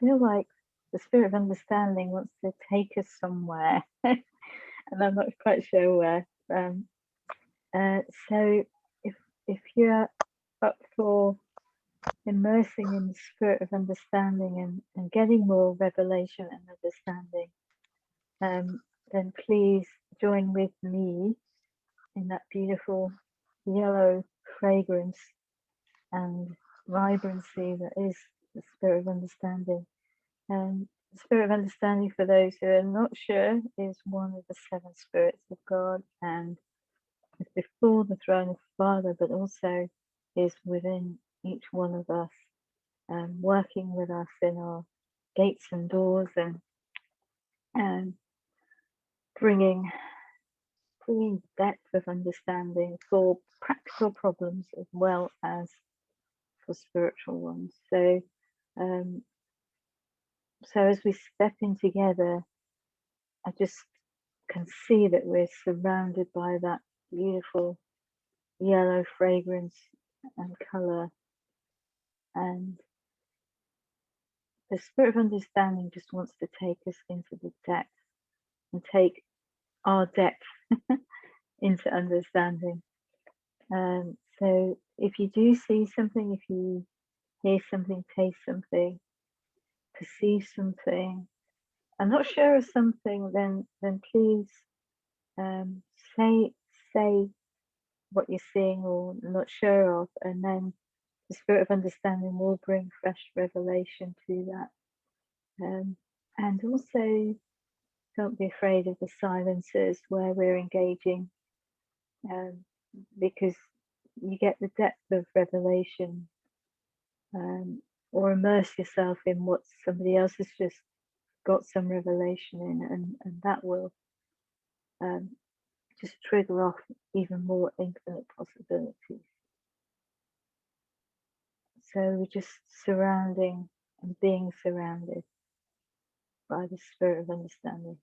feel like the spirit of understanding wants to take us somewhere, and I'm not quite sure where. So if you're up for immersing in the spirit of understanding and getting more revelation and understanding, then please join with me in that beautiful yellow fragrance and vibrancy that is the spirit of understanding. And the spirit of understanding, for those who are not sure, is one of the seven spirits of God and is before the throne of Father, but also is within each one of us, working with us in our gates and doors and bringing depth of understanding for practical problems as well as for spiritual ones. So, so as we step in together, I just can see that we're surrounded by that beautiful yellow fragrance and color, and the spirit of understanding just wants to take us into the depth and take our depth into understanding. So if you do see something, if you hear something, taste something, perceive something, I'm not sure of something, then please say what you're seeing or not sure of, and then the spirit of understanding will bring fresh revelation to that. And also, don't be afraid of the silences where we're engaging, because you get the depth of revelation, or immerse yourself in what somebody else has just got some revelation in, and that will just trigger off even more infinite possibilities. So we're just surrounding and being surrounded by the spirit of understanding.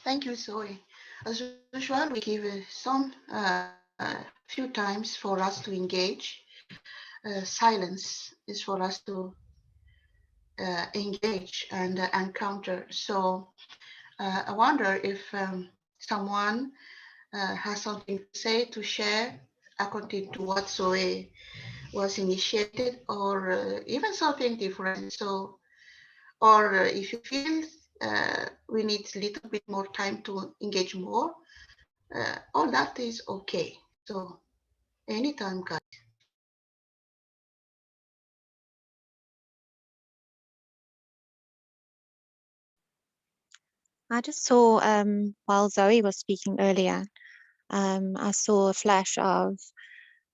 Thank you, Zoe. As usual, we give some few times for us to engage. silence is for us to engage and encounter. So I wonder if someone has something to say, to share, according to what Zoe was initiated, or even something different. So, or if you feel we need a little bit more time to engage more, all that is okay. So, anytime, guys. I just saw, while Zoe was speaking earlier, I saw a flash of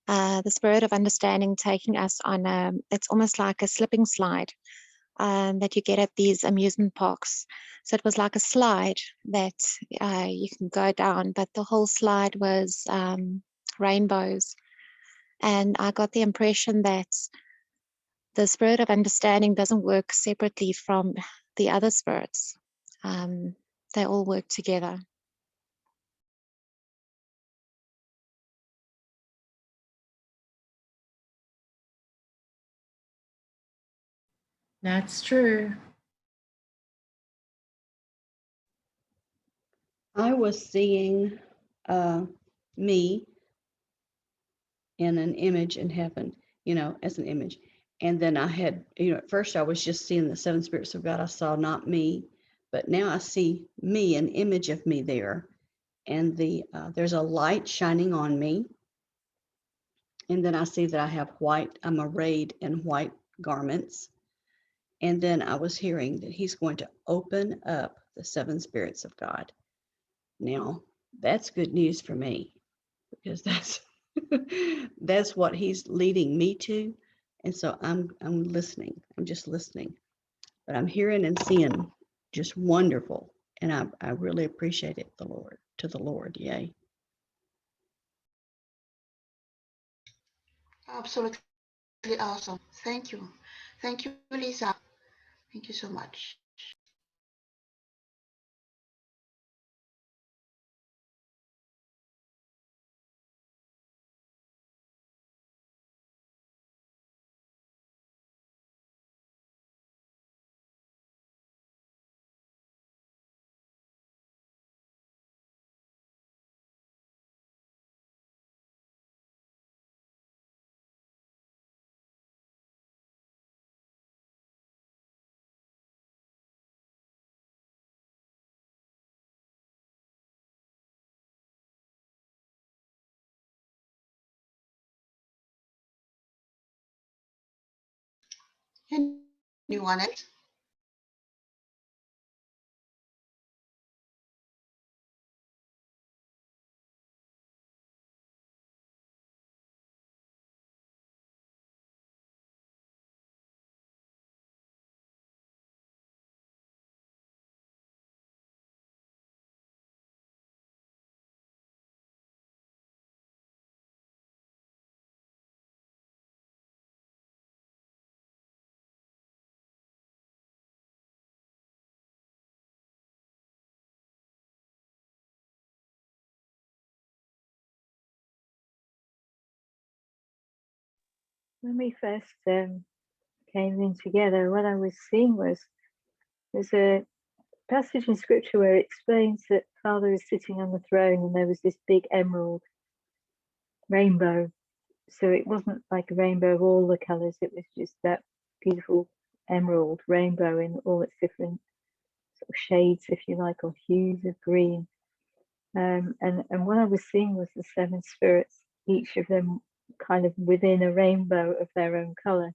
the spirit of understanding taking us on it's almost like a slipping slide that you get at these amusement parks. So it was like a slide that you can go down, but the whole slide was rainbows. And I got the impression that the spirit of understanding doesn't work separately from the other spirits. They all work together. That's true. I was seeing me in an image in heaven, as an image. And then I had, at first I was just seeing the seven spirits of God. I saw not me, but now I see me, an image of me there. And there's a light shining on me. And then I see that I have I'm arrayed in white garments. And then I was hearing that he's going to open up the seven spirits of God. Now, that's good news for me, because that's what he's leading me to. And so I'm listening. I'm just listening. But I'm hearing and seeing just wonderful. And I really appreciate it, to the Lord. Yay. Absolutely awesome. Thank you. Thank you, Lisa. Thank you so much. Anyone else? When we first came in together, what I was seeing was there's a passage in scripture where it explains that Father is sitting on the throne and there was this big emerald rainbow. So it wasn't like a rainbow of all the colors, it was just that beautiful emerald rainbow in all its different sort of shades, if you like, or hues of green. And what I was seeing was the seven spirits, each of them kind of within a rainbow of their own color.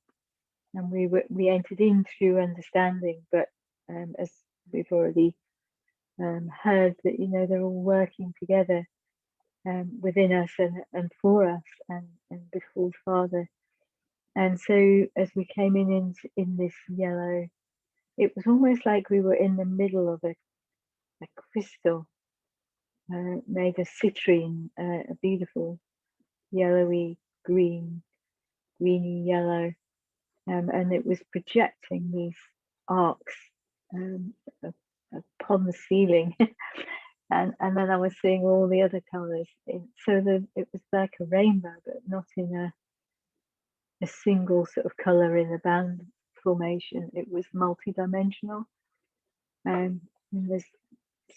And we entered in through understanding, but as we've already heard, that they're all working together within us and for us and before Father. And so as we came in this yellow, it was almost like we were in the middle of a crystal made of citrine, a beautiful yellowy greeny yellow, and it was projecting these arcs upon the ceiling. and then I was seeing all the other colors, so that it was like a rainbow, but not in a single sort of color in a band formation. It was multi-dimensional. And there's,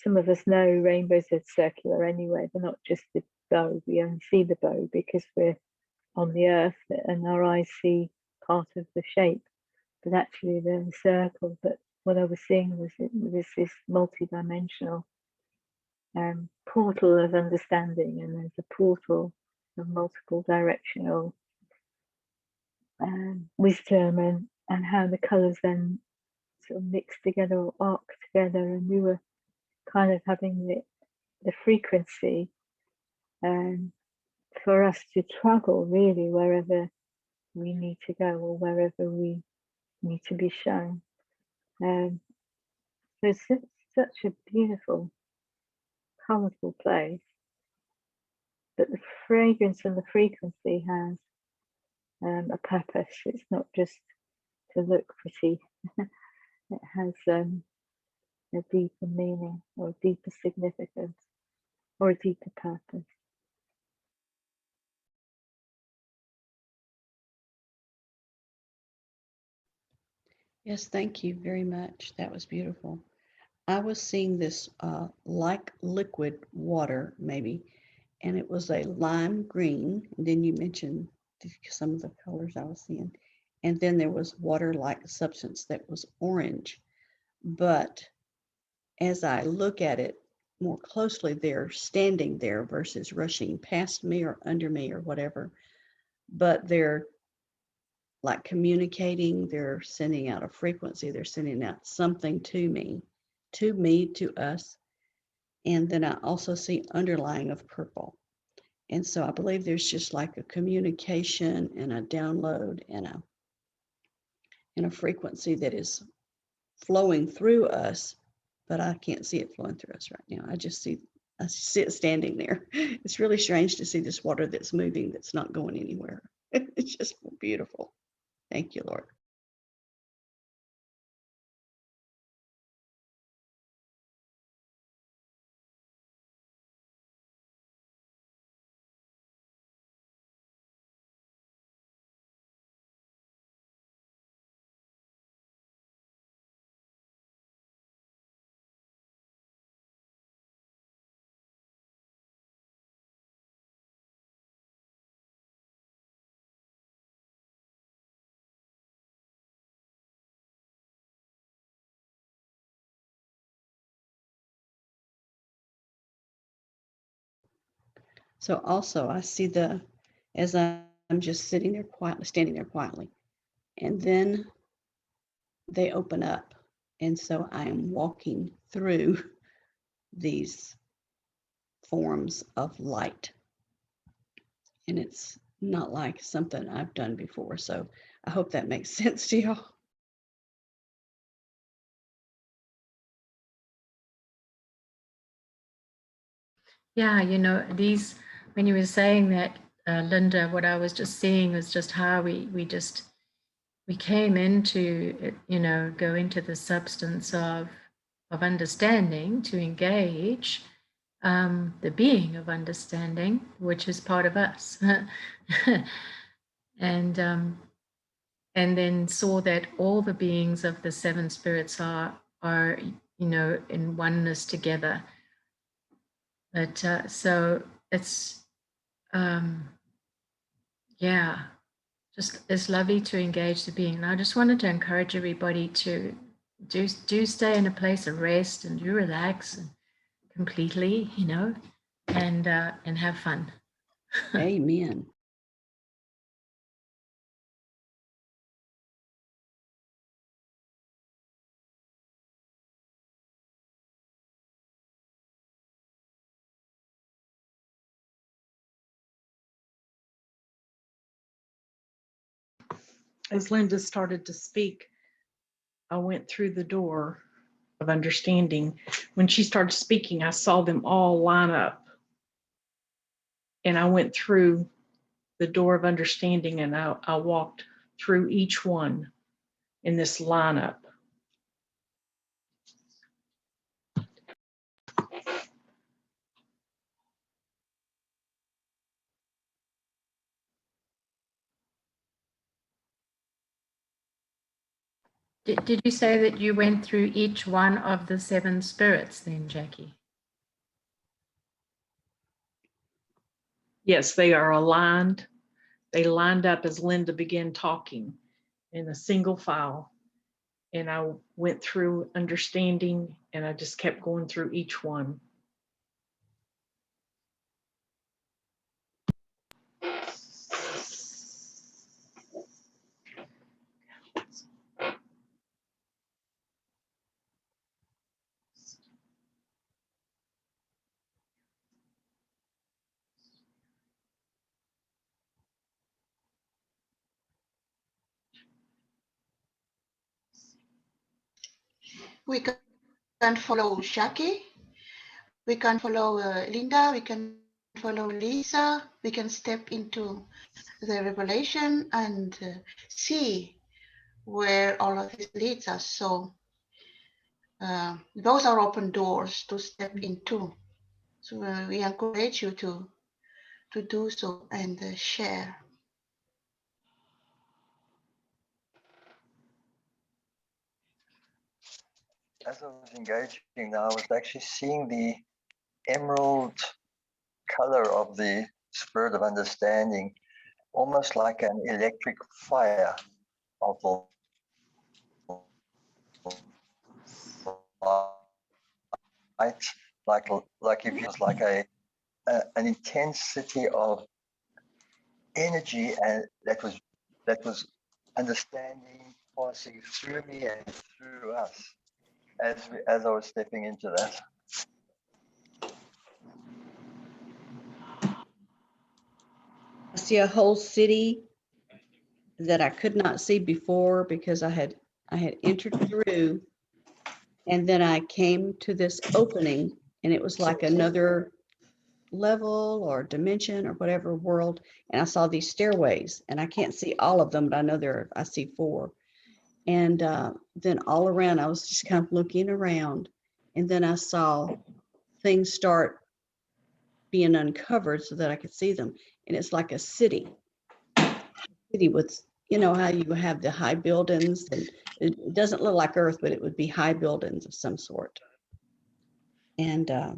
some of us know rainbows are circular anyway. They're not just the bow. We only see the bow because we're on the earth and our eyes see part of the shape, but actually they're a circle. But what I was seeing was it was this multi-dimensional portal of understanding, and there's a portal of multiple directional wisdom, and how the colors then sort of mix together or arc together, and we were kind of having the frequency for us to travel really wherever we need to go or wherever we need to be shown. So it's such a beautiful, colourful place, but the fragrance and the frequency has a purpose. It's not just to look pretty. It has a deeper meaning or a deeper significance or a deeper purpose. Yes, thank you very much. That was beautiful. I was seeing this like liquid water, maybe, and it was a lime green. And then you mentioned some of the colors I was seeing. And then there was water-like substance that was orange. But as I look at it more closely, they're standing there versus rushing past me or under me or whatever. But they're like communicating, they're sending out a frequency, they're sending out something to me, to us. And then I also see underlying of purple. And so I believe there's just like a communication and a download and a frequency that is flowing through us, but I can't see it flowing through us right now. I see it standing there. It's really strange to see this water that's moving, that's not going anywhere. It's just beautiful. Thank you, Lord. So also I see as I'm just sitting there quietly, standing there quietly, and then they open up. And so I am walking through these forms of light. And it's not like something I've done before. So I hope that makes sense to y'all. Yeah, you know, when you were saying that, Linda, what I was just seeing was just how we came into, go into the substance of understanding to engage the being of understanding, which is part of us. and then saw that all the beings of the seven spirits are in oneness together. But so it's it's lovely to engage the being. And I just wanted to encourage everybody to do stay in a place of rest and do relax and completely, and have fun. Amen. As Linda started to speak, I went through the door of understanding. When she started speaking, I saw them all line up. And I went through the door of understanding, and I walked through each one in this lineup. Did you say that you went through each one of the 7 spirits then, Jackie? Yes, they are aligned. They lined up as Linda began talking in a single file. And I went through understanding, and I just kept going through each one. We can follow Jackie. We can follow Linda. We can follow Lisa. We can step into the revelation and see where all of this leads us. So those are open doors to step into. So we encourage you to do so and share. As I was engaging, I was actually seeing the emerald color of the spirit of understanding, almost like an electric fire of the light, like if it's like an intensity of energy, and that was understanding passing through me and through us as I was stepping into that. I see a whole city that I could not see before because I had entered through, and then I came to this opening, and it was like another level or dimension or whatever world, and I saw these stairways, and I can't see all of them, but I know I see 4. And then all around, I was just kind of looking around, and then I saw things start being uncovered so that I could see them, and it's like a city with, you know, how you have the high buildings, and it doesn't look like Earth, but it would be high buildings of some sort. And I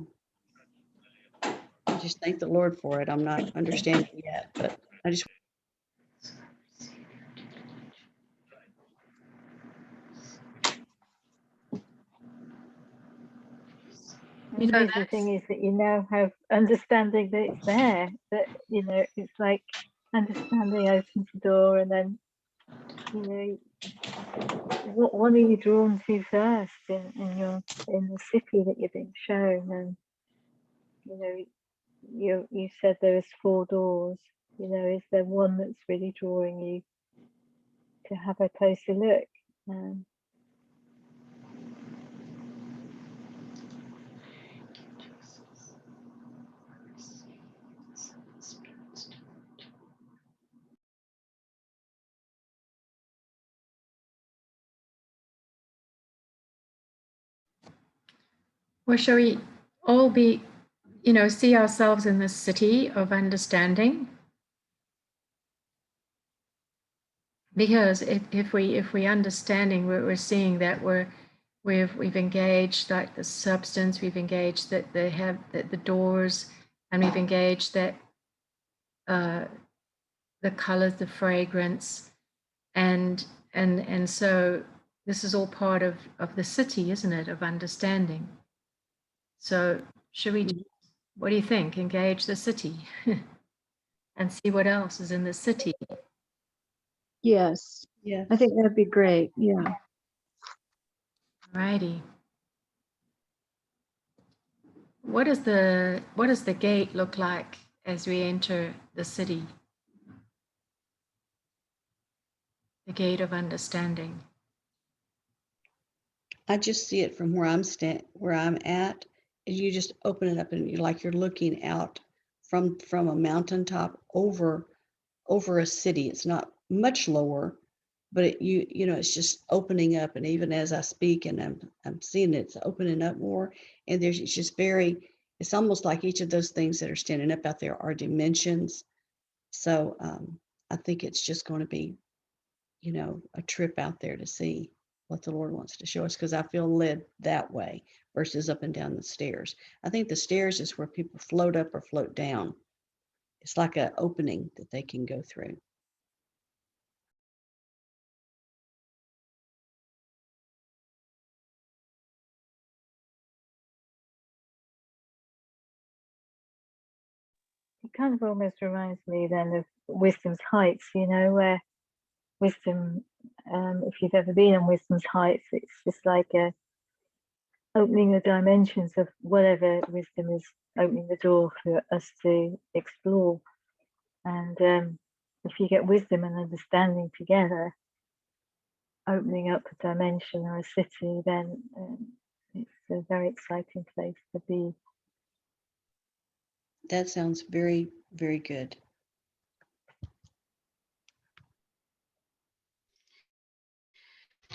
just thank the Lord for it. I'm not understanding yet, but I just. You know, The thing is that you now have understanding that it's there, that, you know, it's like understanding opens the door, and then, you know, what are you drawn to first in the city that you're being shown? And, you know, you said there is 4 doors. You know, is there one that's really drawing you to have a closer look? Well, shall we all be, you know, see ourselves in this city of understanding? Because if we understanding, we're seeing that we've engaged like the substance, we've engaged that they have the doors, and we've engaged that the colors, the fragrance, and so this is all part of the city, isn't it, of understanding? So should we, what do you think? Engage the city and see what else is in the city. Yes, Yeah. I think that'd be great. Yeah. Alrighty. What does the gate look like as we enter the city? The gate of understanding. I just see it from where I'm at, and you just open it up, and you're looking out from a mountaintop over a city. It's not much lower, but you know, it's just opening up. And even as I speak, and I'm seeing it's opening up more, and it's just it's almost like each of those things that are standing up out there are dimensions. So I think it's just going to be, you know, a trip out there to see. what the Lord wants to show us, because I feel led that way versus up and down the stairs. I think the stairs is where people float up or float down. It's like an opening that they can go through. It kind of almost reminds me then of Wisdom's Heights, you know, where wisdom, if you've ever been on Wisdom's Heights, it's just like opening the dimensions of whatever wisdom is opening the door for us to explore. And if you get wisdom and understanding together, opening up a dimension or a city, then it's a very exciting place to be. That sounds very, very good.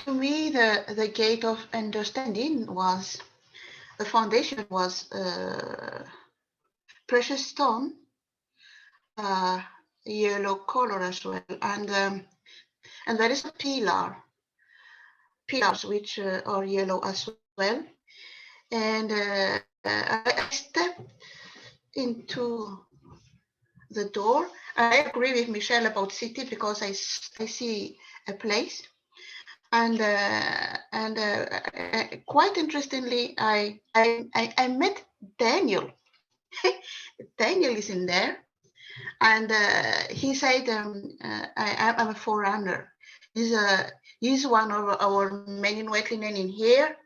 To me, the gate of understanding was, the foundation was precious stone, yellow color as well, and there is a pillars which are yellow as well, and I stepped into the door. I agree with Michelle about city, because I see a place, and quite interestingly, I met Daniel. Daniel is in there, and he said, I'm a forerunner. He's one of our men in white linen in here.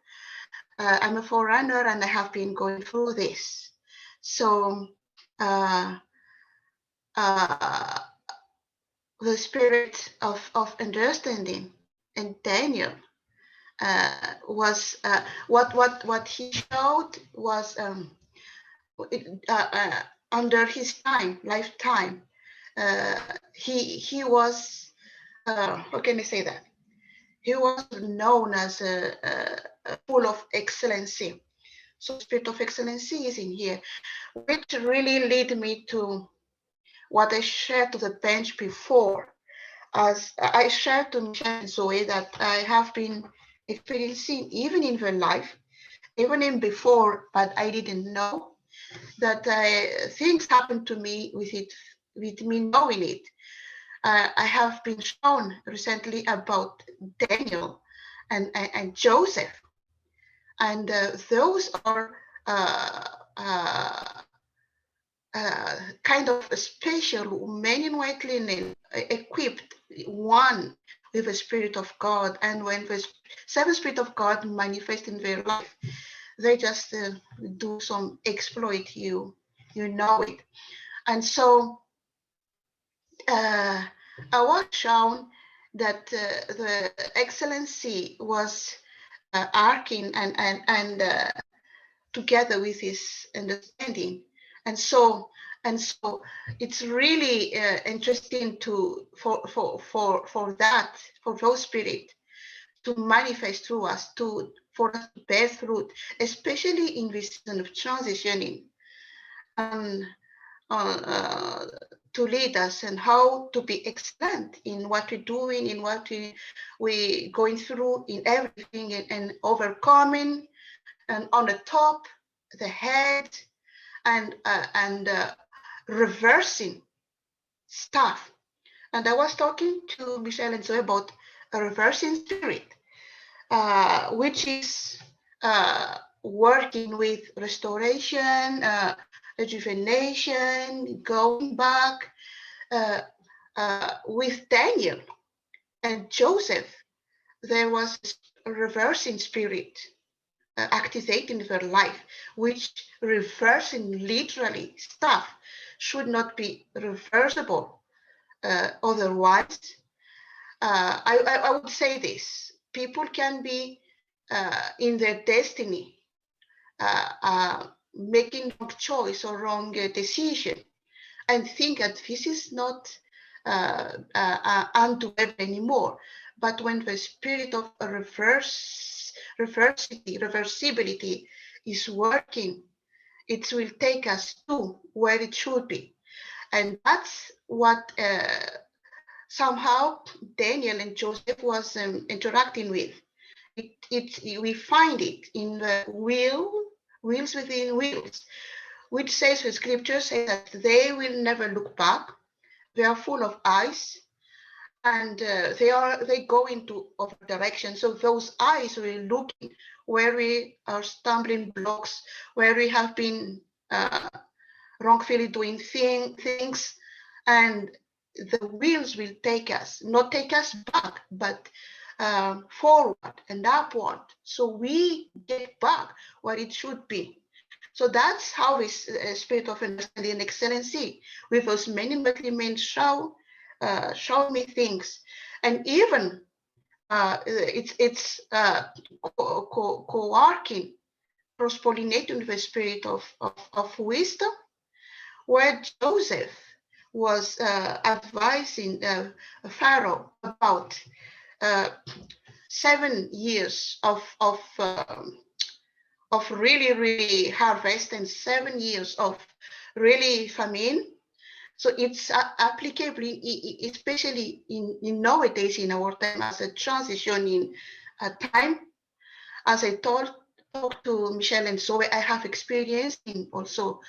I'm a forerunner, and I have been going through this. So the spirit of understanding in Daniel was what he showed was under his lifetime. He was how can I say that? He was known as full of excellency. So spirit of excellency is in here, which really led me to what I shared to the bench before. As I shared to Michelle and Zoe, that I have been experiencing even in their life, even in before, but I didn't know that things happened to me with me knowing it. I have been shown recently about Daniel and Joseph, and those are kind of a special men in white linen, equipped, one with the Spirit of God. And when the seven Spirit of God manifest in their life, they just do some exploit, you know it. And so I was shown that the excellency was arcing and together with his understanding. And so it's really interesting for those spirit to manifest through us, for us to bear fruit, especially in this season of transitioning, to lead us and how to be excellent in what we're doing, in what we going through, in everything, and overcoming, and on the top, the head, and reversing stuff. And I was talking to Michelle and Zoe about a reversing spirit, which is working with restoration, rejuvenation, going back. With Daniel and Joseph, there was a reversing spirit activating their life, which reversing literally stuff should not be reversible. Otherwise, I would say this: people can be in their destiny, making wrong choice or wrong decision, and think that this is not undoable anymore. But when the spirit of reversibility is working, it will take us to where it should be. And that's what somehow Daniel and Joseph was interacting with. we find it in the wheels within wheels, which says the scripture says that they will never look back. They are full of eyes, and they go into other direction. So those eyes will look where we are stumbling blocks, where we have been wrongfully doing things, and the wheels will not take us back, but forward and upward, so we get back where it should be. So that's how this spirit of understanding and excellency, with those many men show me things, and even it's co-working, cross-pollinating the spirit of wisdom, where Joseph was advising Pharaoh about 7 years of really harvest and 7 years of really famine. So it's applicable, especially in nowadays, in our time, as a transition in time. As I talked to Michelle and Zoe, I have experience in also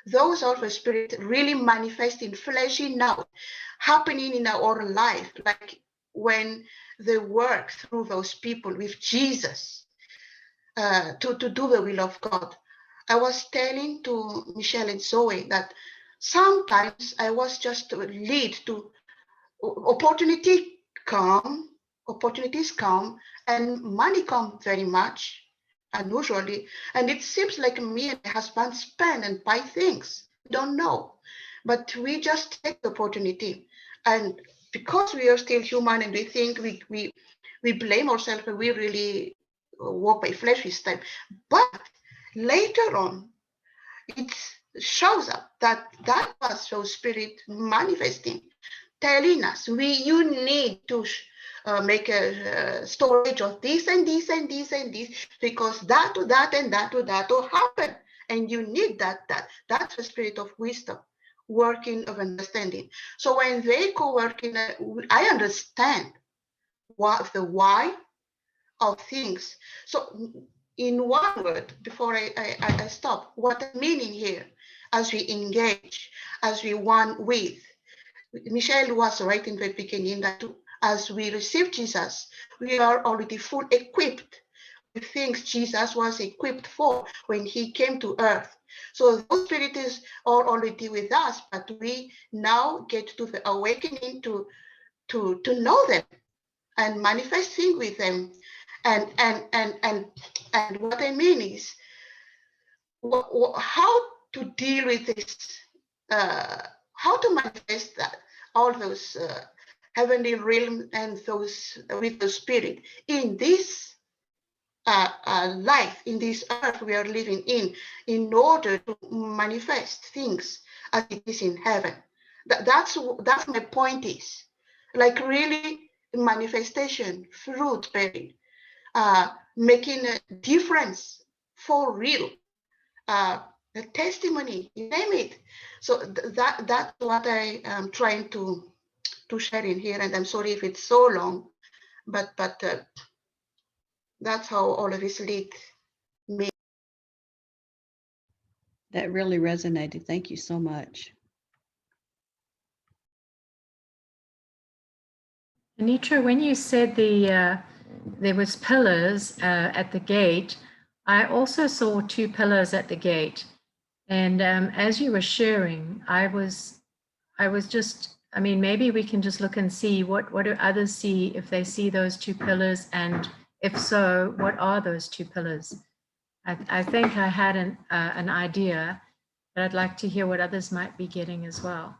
those of the spirit really manifesting fleshy now, happening in our life, like when they work through those people with Jesus to do the will of God. I was telling to Michelle and Zoe that sometimes I was just lead to opportunities come, and money come very much, unusually, and it seems like me and my husband spend and buy things. We don't know, but we just take the opportunity, and because we are still human and we think we blame ourselves and we really walk by flesh this time, but later on it shows up that was your spirit manifesting, telling us you need to make a storage of this and this and this and this, because that to that and that to that will happen, and you need that. That's the spirit of wisdom, working of understanding. So when they co-work I understand what the why of things. So in one word, before I stop, what I'm meaning here, as we engage, as we one with, Michelle was right in the beginning that as we receive Jesus, we are already full equipped with things Jesus was equipped for when he came to earth. So those spirits are already with us, but we now get to the awakening to know them and manifesting with them. And what I mean is how to deal with this, how to manifest that, all those heavenly realm and those with the spirit in this life, in this earth we are living in order to manifest things as it is in heaven. That's my point is, like really manifestation, fruit bearing, making a difference for real, a testimony, you name it. So that's what I am trying to share in here, and I'm sorry if it's so long, but that's how all of this lead me. That really resonated. Thank you so much. Anitra, when you said there was pillars at the gate, I also saw 2 pillars at the gate. And as you were sharing, I was just, I mean, maybe we can just look and see what do others see if they see those 2 pillars, and if so, what are those 2 pillars? I think I had an idea, but I'd like to hear what others might be getting as well.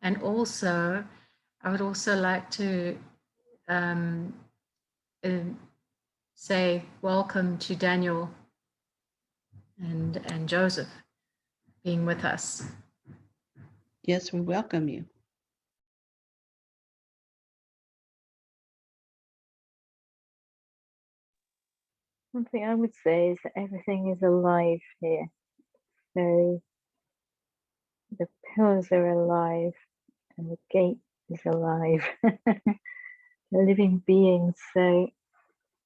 And also, I would also like to say welcome to Daniel and Joseph being with us. Yes, we welcome you. One thing I would say is that everything is alive here. So the pillars are alive, and the gate is alive, a living being. So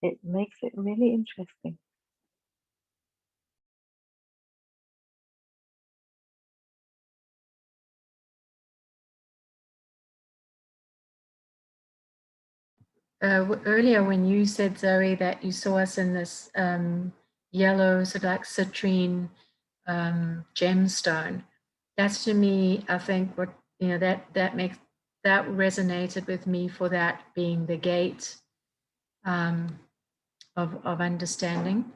it makes it really interesting. Earlier when you said, Zoe, that you saw us in this yellow, sort of like citrine gemstone, that's to me, I think what, you know, that resonated with me for that being the gate of understanding.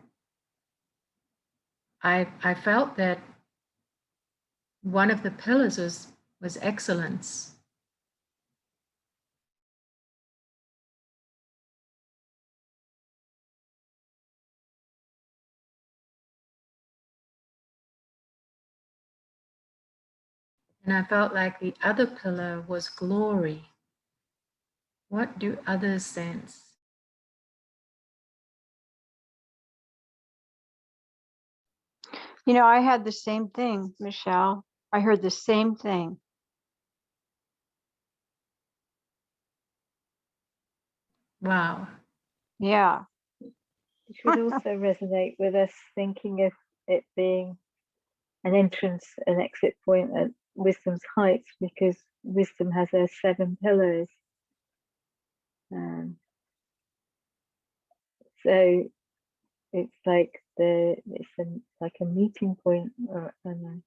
I felt that one of the pillars was excellence. And I felt like the other pillar was glory. What do others sense? You know, I had the same thing, Michelle. I heard the same thing. Wow. Yeah. It should also resonate with us thinking of it being an entrance and exit point at wisdom's heights, because wisdom has her 7 pillars. So it's like like a meeting point or an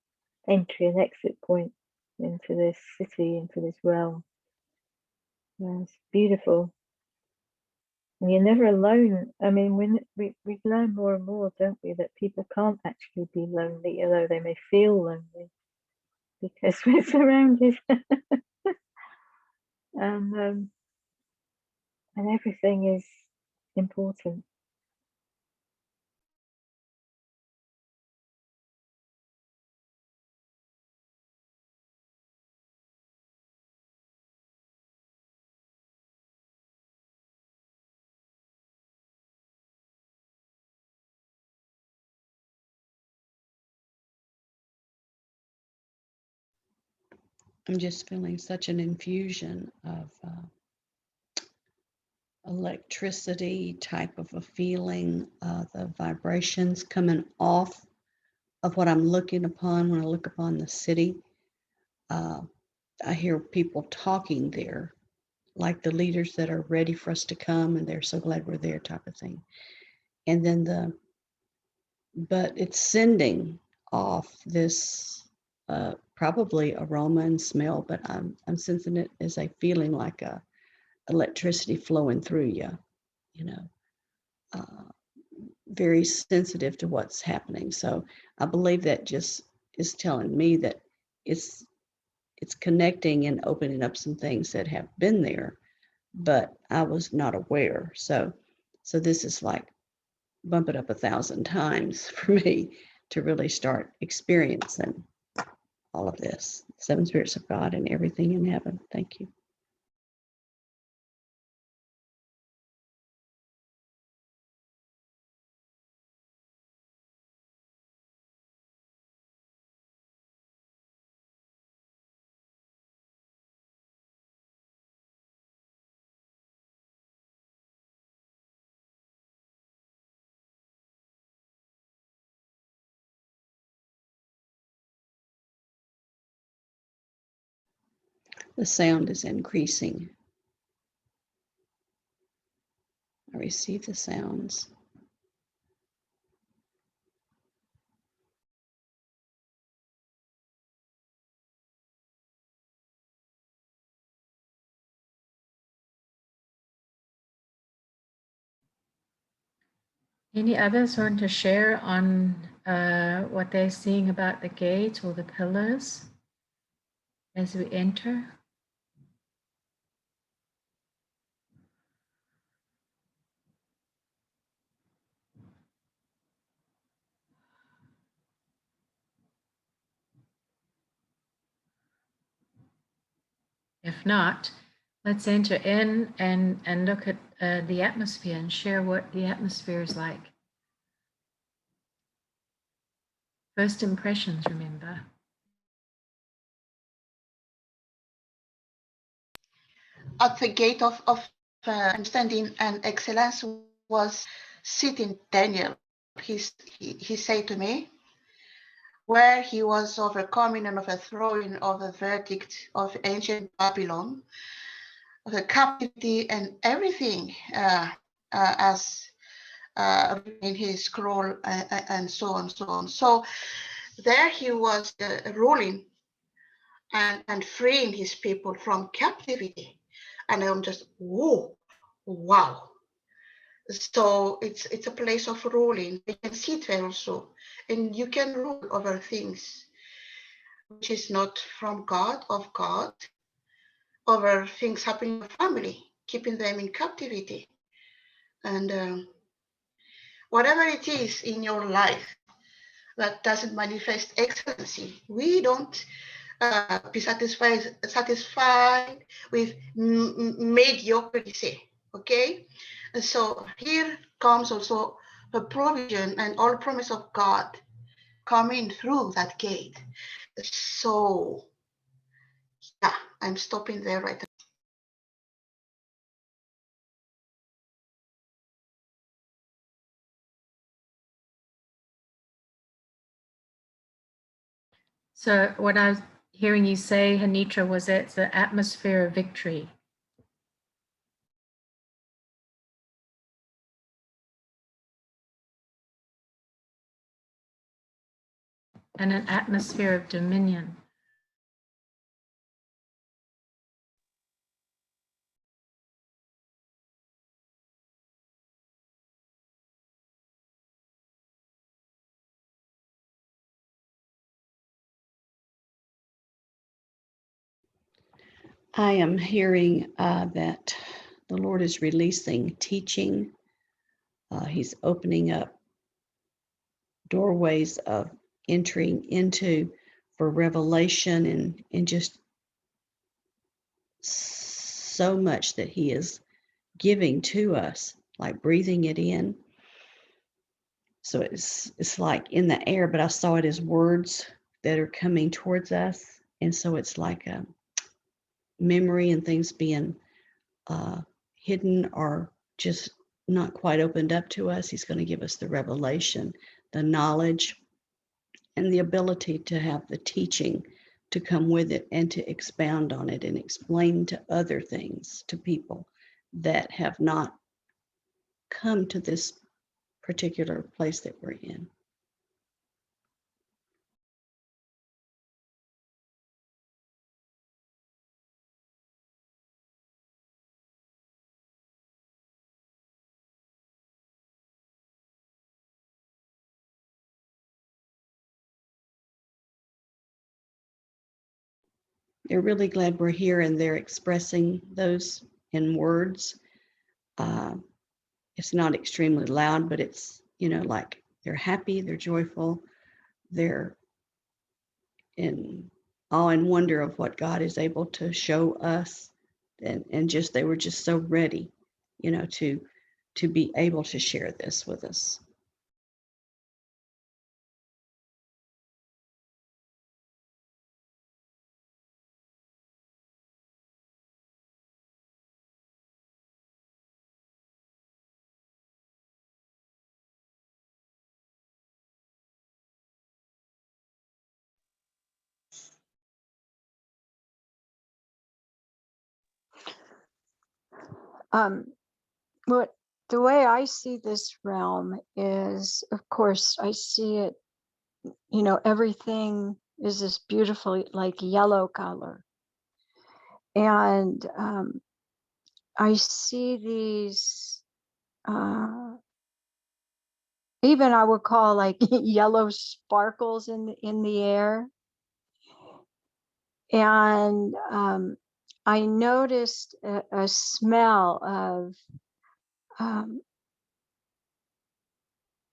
entry and exit point into this city, into this realm. It's beautiful. And you're never alone. I mean, we learn more and more, don't we, that people can't actually be lonely, although they may feel lonely, because we're surrounded. and everything is important. I'm just feeling such an infusion of electricity type of a feeling, the vibrations coming off of what I'm looking upon when I look upon the city. I hear people talking there, like the leaders that are ready for us to come and they're so glad we're there type of thing. And then but it's sending off this probably aroma and smell, but I'm sensing it as a feeling like a electricity flowing through you, you know, very sensitive to what's happening. So I believe that just is telling me that it's connecting and opening up some things that have been there, but I was not aware. So this is like bump it up 1,000 times for me to really start experiencing all of this. 7 spirits of God and everything in heaven. Thank you. The sound is increasing. I receive the sounds. Any others want to share on what they're seeing about the gate or the pillars as we enter? If not, let's enter in and look at the atmosphere and share what the atmosphere is like. First impressions, remember. at the gate of understanding and excellence was sitting Daniel. He said to me, where he was overcoming and overthrowing of the verdict of ancient Babylon, of the captivity and everything, as in his scroll, and so on, so on. So there he was ruling and freeing his people from captivity. And I'm just, whoa, wow. So it's a place of ruling. You can sit there also, and you can rule over things which is not from God, of God, over things happening in your family, keeping them in captivity. And whatever it is in your life that doesn't manifest excellency, we don't be satisfied with mediocrity, okay? And so here comes also the provision and all promise of God coming through that gate. So yeah, I'm stopping there right now. So what I was hearing you say, Hanitra, was it's the atmosphere of victory. And an atmosphere of dominion. I am hearing that the Lord is releasing teaching. He's opening up doorways of entering into for revelation and just so much that he is giving to us, like breathing it in. So it's like in the air, but I saw it as words that are coming towards us. And so it's like a memory and things being hidden or just not quite opened up to us. He's going to give us the revelation, the knowledge, and the ability to have the teaching to come with it and to expound on it and explain to other things to people that have not come to this particular place that we're in. They're really glad we're here and they're expressing those in words. It's not extremely loud, but it's, like they're happy, they're joyful, they're in awe and wonder of what God is able to show us. And just, they were just so ready, to be able to share this with us. What the way I see this realm is, of course, I see it, everything is this beautiful, like yellow color. And I see these, even I would call like yellow sparkles in the air. And I noticed a smell of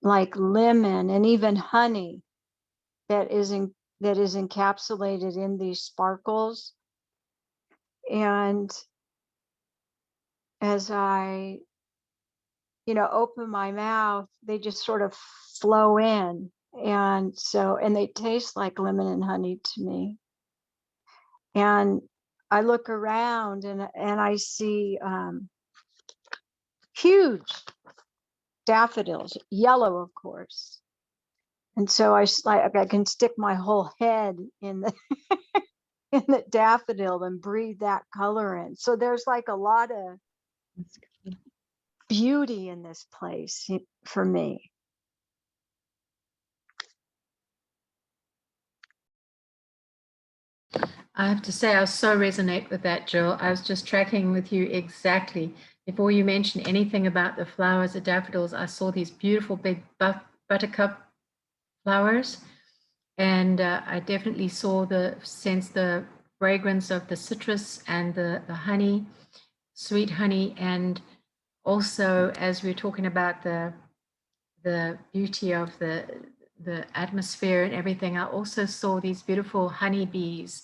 like lemon and even honey that is encapsulated in these sparkles. And as I, open my mouth, they just sort of flow in. And they taste like lemon and honey to me. And I look around and I see huge daffodils, yellow, of course. And so I can stick my whole head in the in the daffodil and breathe that color in. So there's like a lot of beauty in this place for me. I have to say, I so resonate with that, Jill. I was just tracking with you exactly. Before you mentioned anything about the flowers, the daffodils, I saw these beautiful big buttercup flowers. And I definitely saw the fragrance of the citrus and the honey, sweet honey. And also, as we're talking about the beauty of the atmosphere and everything, I also saw these beautiful honeybees.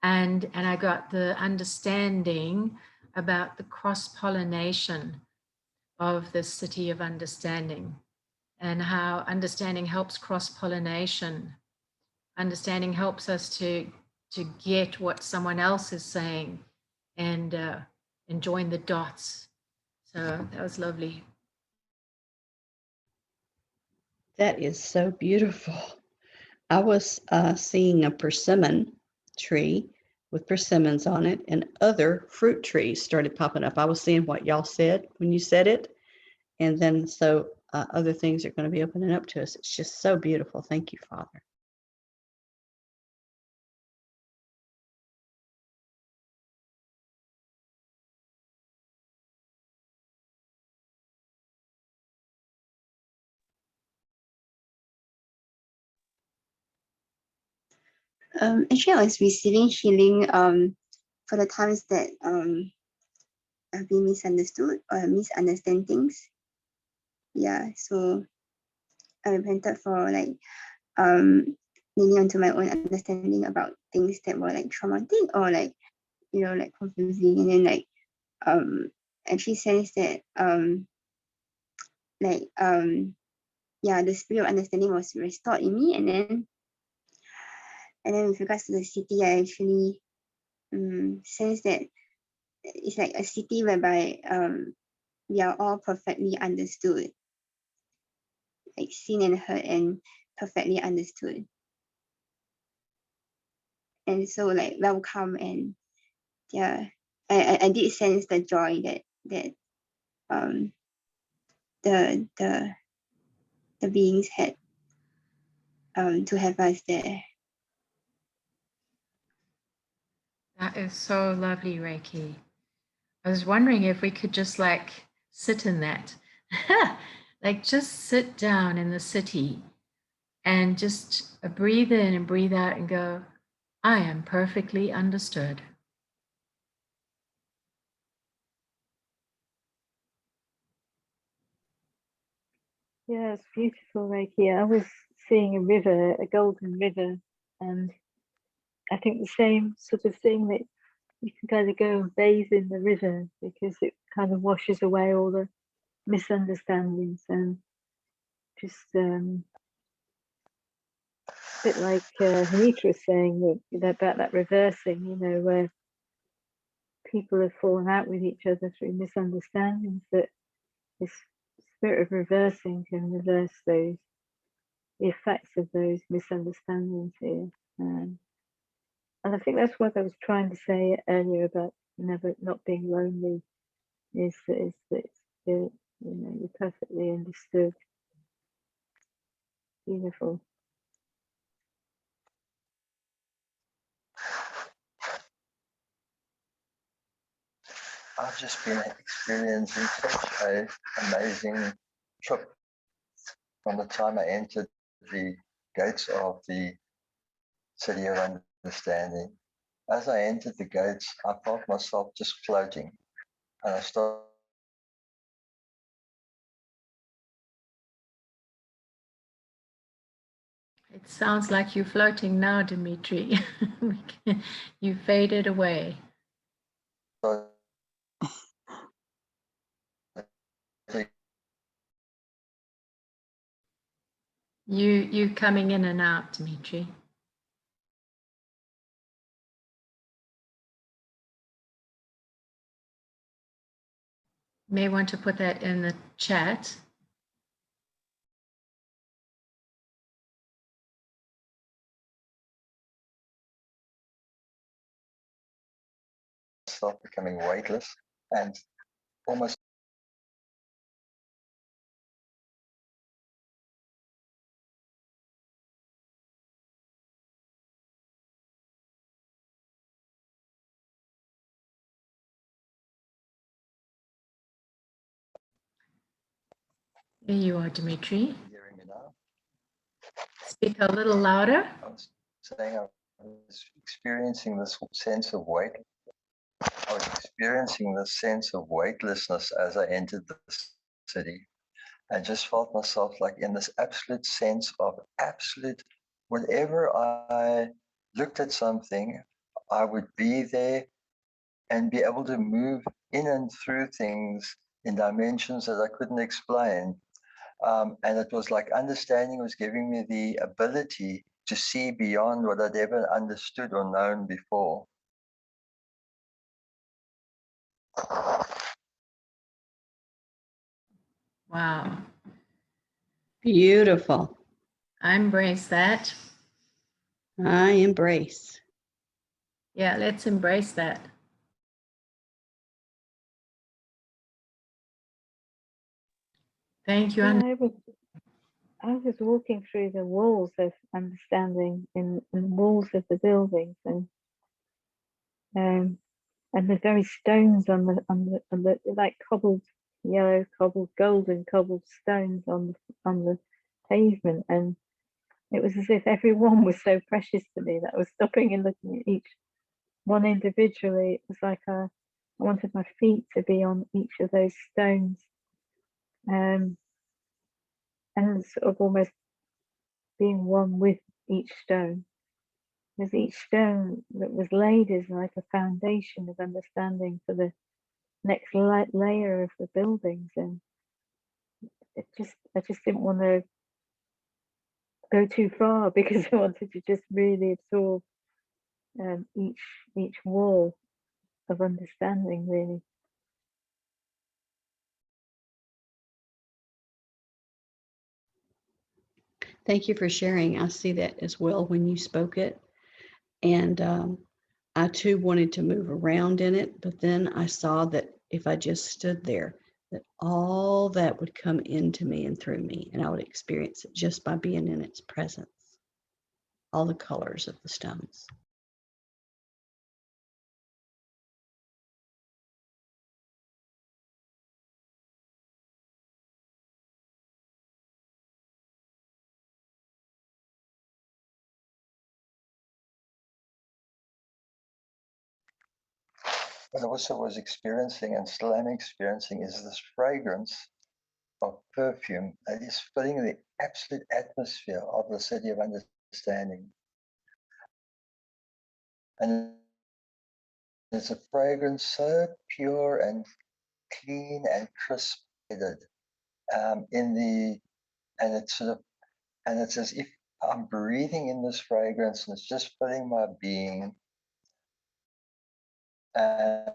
And I got the understanding about the cross-pollination of the city of understanding and how understanding helps cross-pollination. Understanding helps us to get what someone else is saying and join the dots. So that was lovely. That is so beautiful. I was seeing a persimmon tree with persimmons on it, and other fruit trees started popping up. I was seeing what y'all said when you said it. And then so other things are going to be opening up to us. It's just so beautiful. Thank you, Father. Actually, I was receiving healing for the times that I've been misunderstood or misunderstand things. Yeah, so I repented for like leaning onto my own understanding about things that were like traumatic or like, you know, like confusing, and then like actually sense that yeah, the spirit of understanding was restored in me. And then with regards to the city, I actually sense that it's like a city whereby we are all perfectly understood, like seen and heard and perfectly understood. And so like welcome, and yeah, I did sense the joy that the beings had to have us there. That is so lovely, Reiki. I was wondering if we could just like sit in that, like just sit down in the city and just breathe in and breathe out and go, I am perfectly understood. Yeah, it's beautiful, Reiki. I was seeing a river, a golden river, and I think the same sort of thing, that you can kind of go and bathe in the river because it kind of washes away all the misunderstandings, and just a bit like Hanita was saying about that reversing, you know, where people have fallen out with each other through misunderstandings, that this spirit of reversing can reverse the effects of those misunderstandings here. And I think that's what I was trying to say earlier about never not being lonely, is that you know, you're perfectly understood. Beautiful. I've just been experiencing such an amazing trip from the time I entered the gates of the City of Understanding. As I entered the gates, I felt myself just floating, and I started. It sounds like you're floating now, Dimitri. You faded away. You coming in and out, Dimitri. may want to put that in the chat. Myself becoming weightless and almost There you are, Dimitri. hearing me now. Speak a little louder. I was saying I was experiencing this sense of weight. I was experiencing this sense of weightlessness as I entered the city. I just felt myself like in this absolute sense of absolute, whenever I looked at something, I would be there and be able to move in and through things in dimensions that I couldn't explain. And it was like understanding was giving me the ability to see beyond what I'd ever understood or known before. Wow. Beautiful. I embrace that. I embrace. Yeah, let's embrace that. Thank you. Yeah, I was walking through the walls of understanding in the walls of the buildings, and the very stones on the like cobbled yellow, cobbled golden, cobbled stones on the pavement, and it was as if everyone was so precious to me that I was stopping and looking at each one individually. It was like I wanted my feet to be on each of those stones, and sort of almost being one with each stone. Because each stone that was laid is like a foundation of understanding for the next layer of the buildings, and I just didn't want to go too far because I wanted to just really absorb each wall of understanding, really. Thank you for sharing. I see that as well when you spoke it. And I too wanted to move around in it, but then I saw that if I just stood there, that all that would come into me and through me, and I would experience it just by being in its presence. All the colors of the stones. What I also was experiencing and still am experiencing is this fragrance of perfume that is filling the absolute atmosphere of the city of understanding. And it's a fragrance so pure and clean and crisp and it's sort of, and it's as if I'm breathing in this fragrance and it's just filling my being. And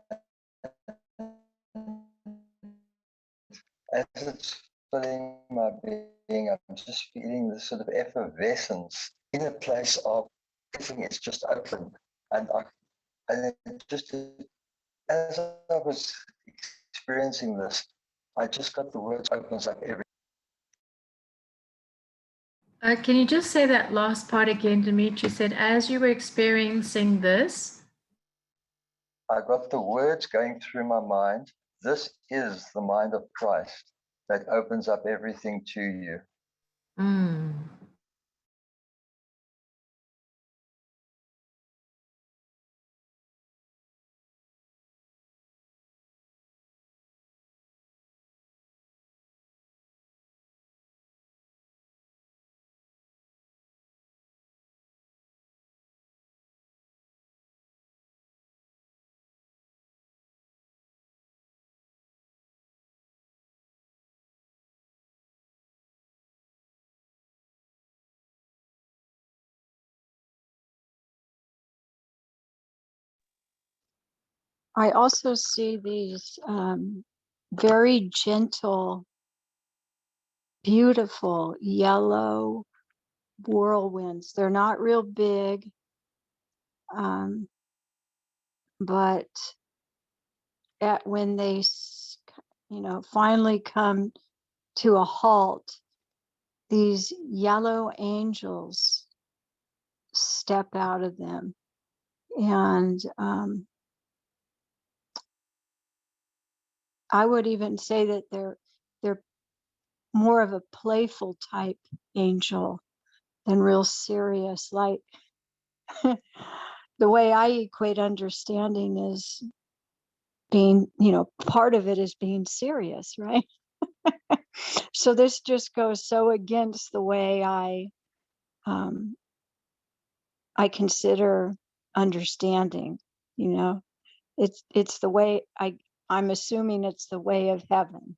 as it's filling my being, I'm just feeling this sort of effervescence in a place of everything is just open. And it just, as I was experiencing this, I just got the words opens up every. Can you just say that last part again, Dimitri? You said, as you were experiencing this. I got the words going through my mind. This is the mind of Christ that opens up everything to you. Mm. I also see these very gentle, beautiful yellow whirlwinds. They're not real big, but when they, finally come to a halt, these yellow angels step out of them, and I would even say that they're more of a playful type angel than real serious. Like the way I equate understanding is being, part of it is being serious, right? So this just goes so against the way I consider understanding. It's the way I'm assuming it's the way of heaven.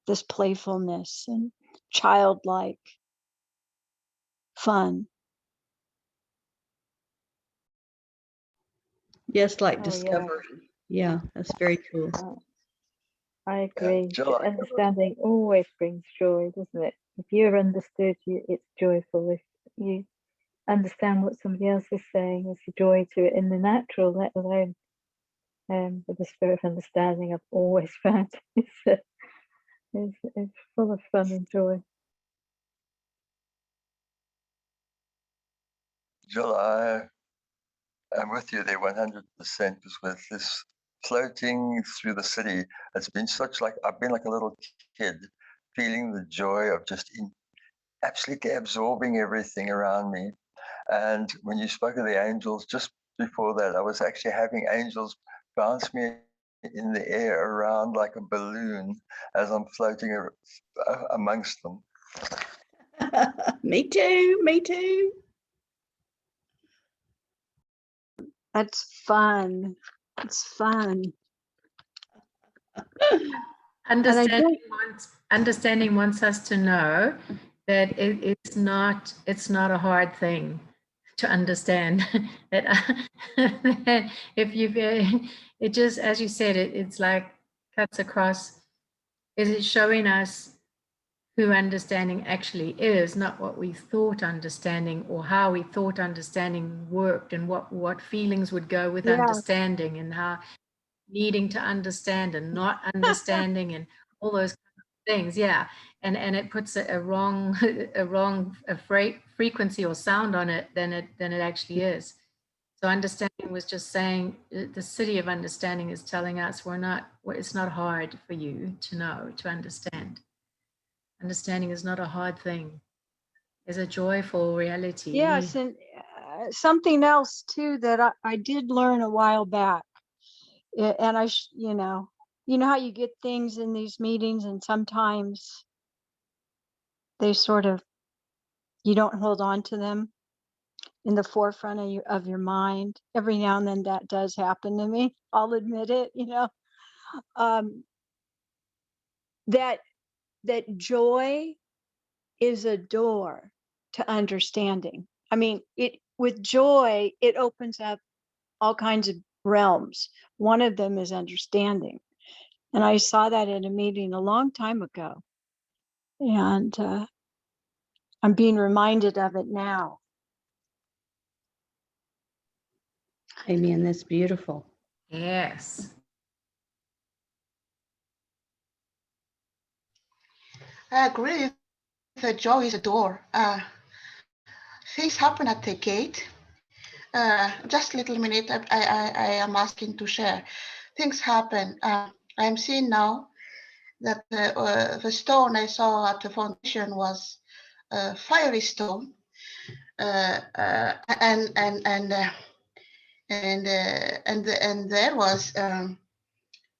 This playfulness and childlike fun. Yes, like Oh, yeah. discovery. Yeah, that's very cool. I agree. Jill, I- Understanding always brings joy, doesn't it? If you're understood, it's joyful. If you understand what somebody else is saying, there's a joy to it in the natural, let alone with the spirit of understanding. I've always found it's full of fun and joy. Jill, I'm with you there 100%, because with this floating through the city, it's been I've been like a little kid, feeling the joy of just absolutely absorbing everything around me. And when you spoke of the angels, just before that, I was actually having angels bounce me in the air around like a balloon as I'm floating amongst them. Me too. Me too. That's fun. It's fun. Understanding wants us to know that it's not a hard thing to understand. That if you, it just, as you said, it's like cuts across. It is showing us who understanding actually is, not what we thought understanding or how we thought understanding worked, and what feelings would go with understanding, and how needing to understand and not understanding and all those things. Yeah. And it puts a wrong frequency or sound on it than it actually is. So understanding was just saying, the city of understanding is telling us it's not hard for you to know, to understand. Understanding is not a hard thing. It's a joyful reality. Yes, and something else too that I did learn a while back, and you know how you get things in these meetings, and sometimes they sort of, you don't hold on to them in the forefront of your mind. Every now and then that does happen to me. I'll admit it. That joy is a door to understanding. I mean, with joy, it opens up all kinds of realms. One of them is understanding. And I saw that in a meeting a long time ago. And I'm being reminded of it now. Amen. That's beautiful. Yes. I agree. The joy is a door. Things happen at the gate. Just a little minute. I am asking to share. Things happen. I'm seeing now that the stone I saw at the foundation was a fiery stone, and there was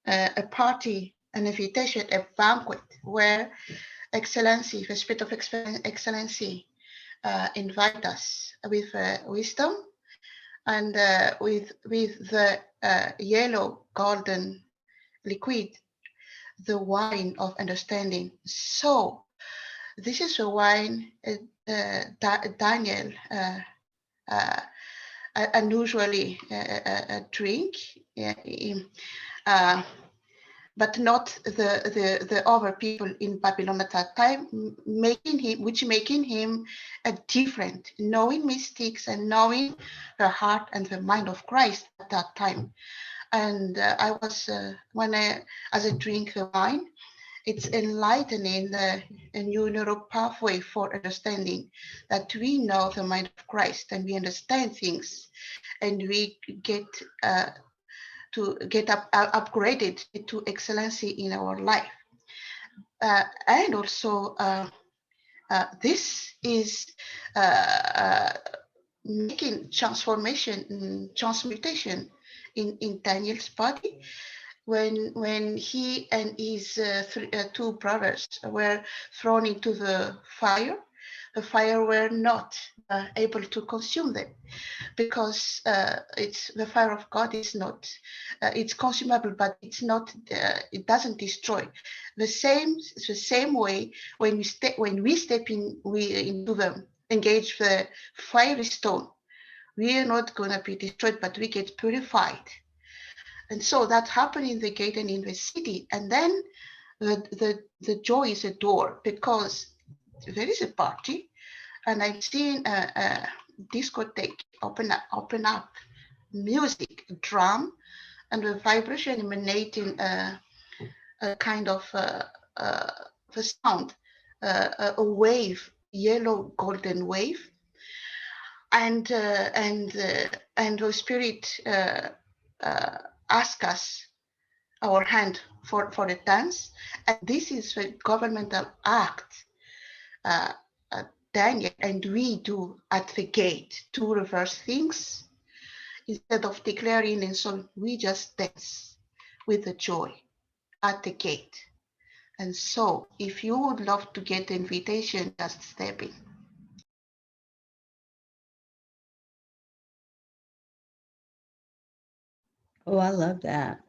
a party, an invitation, a banquet where Excellency, the Spirit of Excellency, invite us with wisdom and with the yellow golden liquid, the wine of understanding. So this is a wine Daniel unusually drink, but not the other people in Babylon at that time, making him a different, knowing mystics and knowing the heart and the mind of Christ at that time. And I was, as I drink the wine, it's enlightening a new neural pathway for understanding, that we know the mind of Christ and we understand things, and we get upgraded to excellency in our life. And also, this is making transmutation in Daniel's body, when he and his two brothers were thrown into the fire were not able to consume them, because it's the fire of God is not, it's consumable, but it's not, it doesn't destroy. The same way when we step into the engage the fiery stone, we are not going to be destroyed, but we get purified. And so that happened in the gate and in the city. And then the joy is a door, because there is a party, and I've seen a discotheque open up, music, drum, and the vibration emanating a kind of the sound, a wave, yellow golden wave, and the Spirit ask us our hand for the dance, and this is a governmental act, Daniel and we do at the gate to reverse things. Instead of declaring, and so we just dance with the joy at the gate. And so if you would love to get the invitation, just step in. Oh, I love that.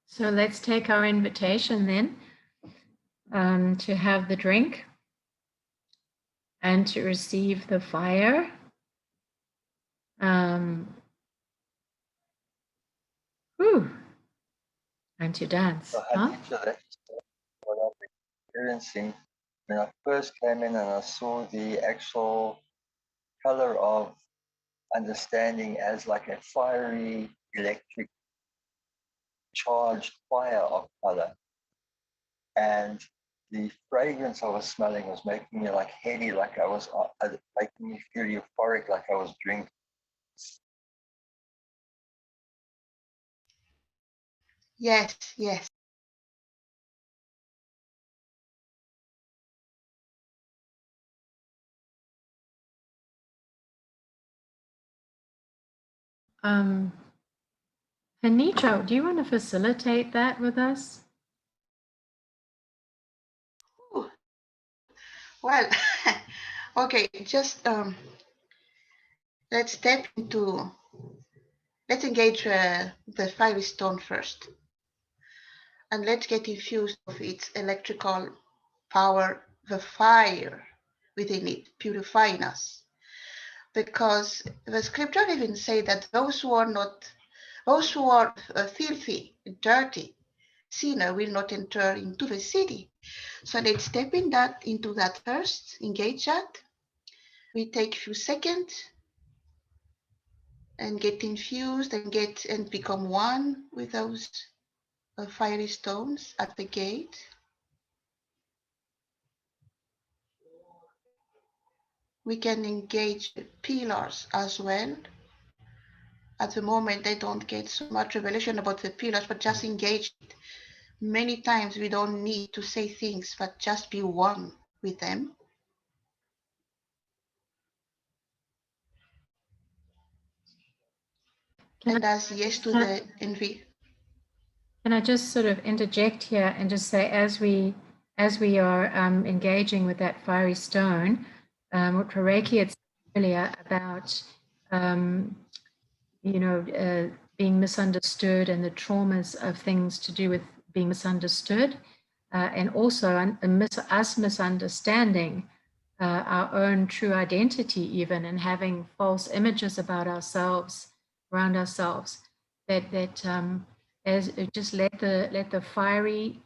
So let's take our invitation then, to have the drink and to receive the fire. And to dance. So Huh? that's what I'm experiencing. When I first came in and I saw the actual color of understanding as like a fiery electric charged fire of color, and the fragrance I was smelling was making me like heady, like I was making me feel euphoric, like I was drinking. Yes, yes. Anitra, do you want to facilitate that with us? Ooh. Well, okay, just let's engage the fiery stone first, and let's get infused of its electrical power, the fire within it, purifying us. Because the scripture even say that those who are filthy, dirty, sinner will not enter into the city. So let's step into that first, engage that. We take a few seconds and get infused and become one with those fiery stones at the gate. We can engage pillars as well. At the moment, I don't get so much revelation about the pillars, but just engage it. Many times we don't need to say things, but just be one with them. And as yes to the envy. Can I just sort of interject here and just say, as we are engaging with that fiery stone, what Reiki had said earlier about being misunderstood and the traumas of things to do with being misunderstood, and also us misunderstanding our own true identity even, and having false images about ourselves around ourselves. As just let the fiery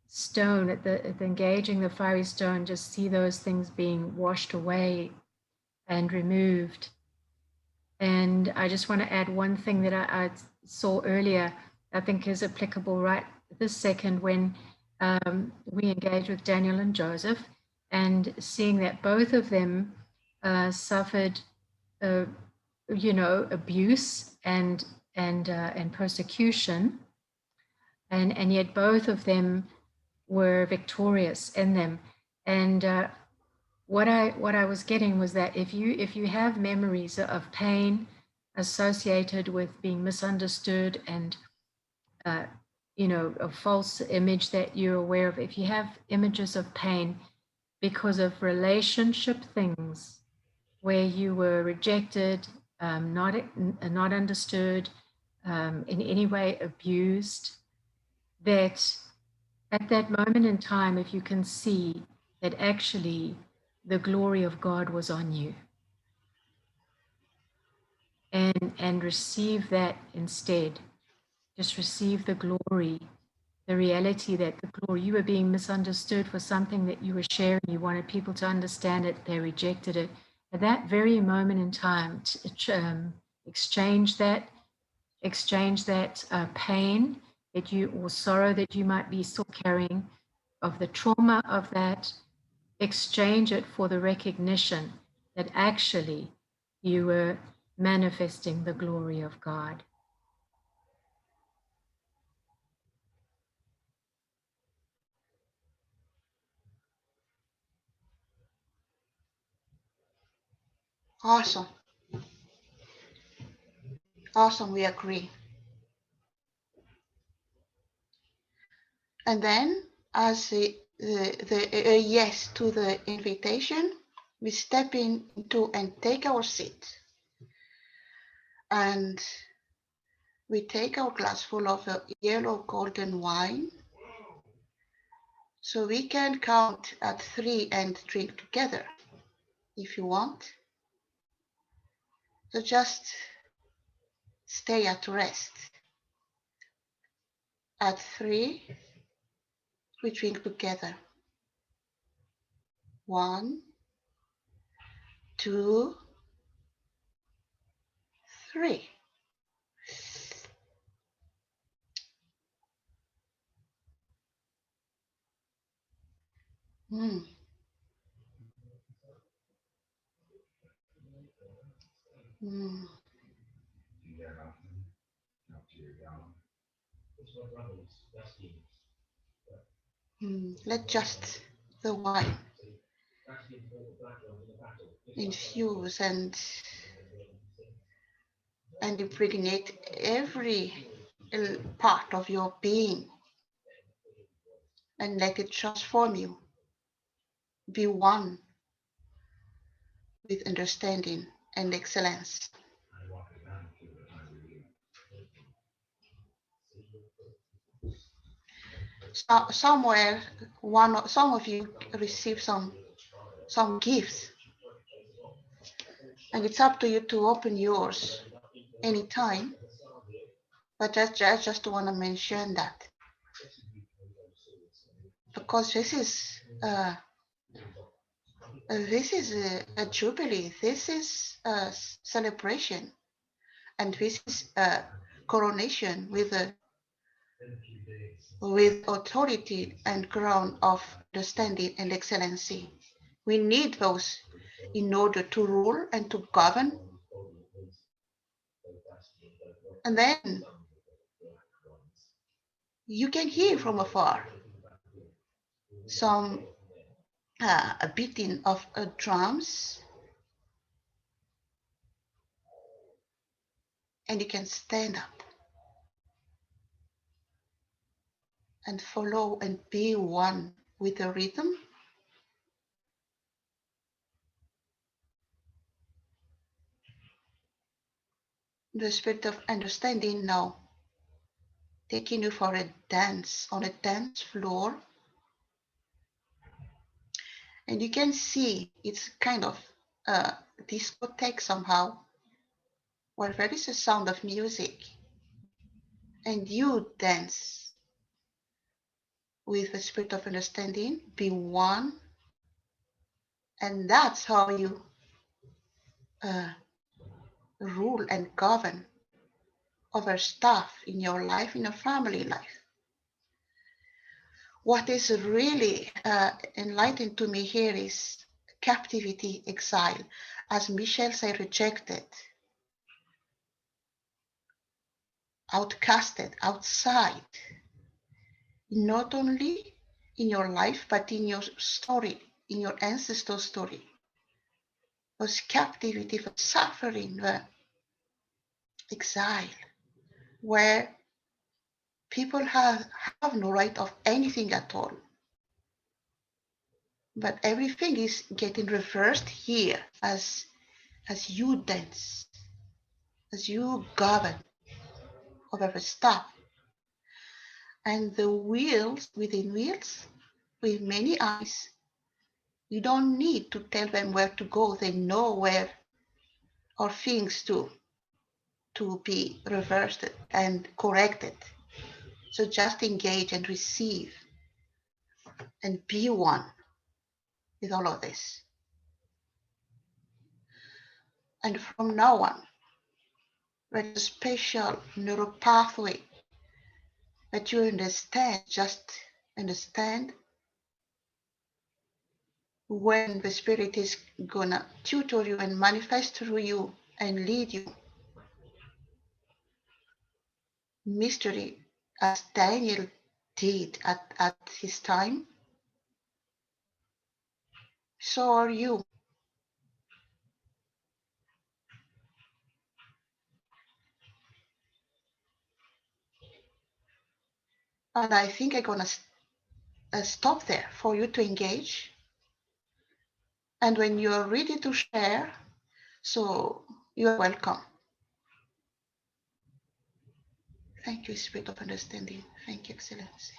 stone, at the engaging the fiery stone, just see those things being washed away and removed. And I just want to add one thing that I saw earlier, I think is applicable right this second, when we engage with Daniel and Joseph, and seeing that both of them suffered, abuse and persecution, and yet both of them were victorious in them. And what I was getting was that if you have memories of pain associated with being misunderstood and a false image that you're aware of, if you have images of pain because of relationship things where you were rejected, not understood, in any way abused, that at that moment in time, if you can see that actually the glory of God was on you, and receive that instead, just receive the glory, the reality that the glory, you were being misunderstood for something that you were sharing, you wanted people to understand it, they rejected it. At that very moment in time, exchange that pain that you, or sorrow that you might be still carrying, of the trauma of that, exchange it for the recognition that actually you were manifesting the glory of God. Awesome. Awesome, we agree. And then as a yes to the invitation, we step into and take our seat. And we take our glass full of yellow golden wine. So we can count at 3 and drink together if you want. So just stay at rest. At 3, we drink together. 1, 2, 3. Mm. Mm. Let just the wine infuse and impregnate every part of your being, and let it transform you. Be one with understanding and excellence. So, somewhere, some of you receive some gifts, and it's up to you to open yours anytime. But I just want to mention that, because this is a jubilee. This is a celebration, and this is a coronation with authority and crown of understanding and excellency. We need those in order to rule and to govern. And then you can hear from afar some a beating of drums, and you can stand up and follow and be one with the rhythm. The spirit of understanding now taking you for a dance on a dance floor, and you can see it's kind of a discotheque somehow, where there is a sound of music and you dance with the spirit of understanding, be one, and that's how you rule and govern over stuff in your life, in your family life. What is really enlightening to me here is captivity, exile, as Michelle said, rejected, outcasted, outside, not only in your life, but in your story, in your ancestor story. Was captivity, for suffering, the exile, where people have no right of anything at all. But everything is getting reversed here as you dance, as you govern over the stuff. And the wheels within wheels, with many eyes, you don't need to tell them where to go. They know where or things to be reversed and corrected. So just engage and receive and be one with all of this. And from now on, there is a special neural pathway that you understand, just understand when the Spirit is gonna tutor you and manifest through you and lead you. Mystery, as Daniel did at his time, so are you. And I think I'm gonna stop there for you to engage. And when you're ready to share, so you're welcome. Thank you, Spirit of Understanding. Thank you, Excellency.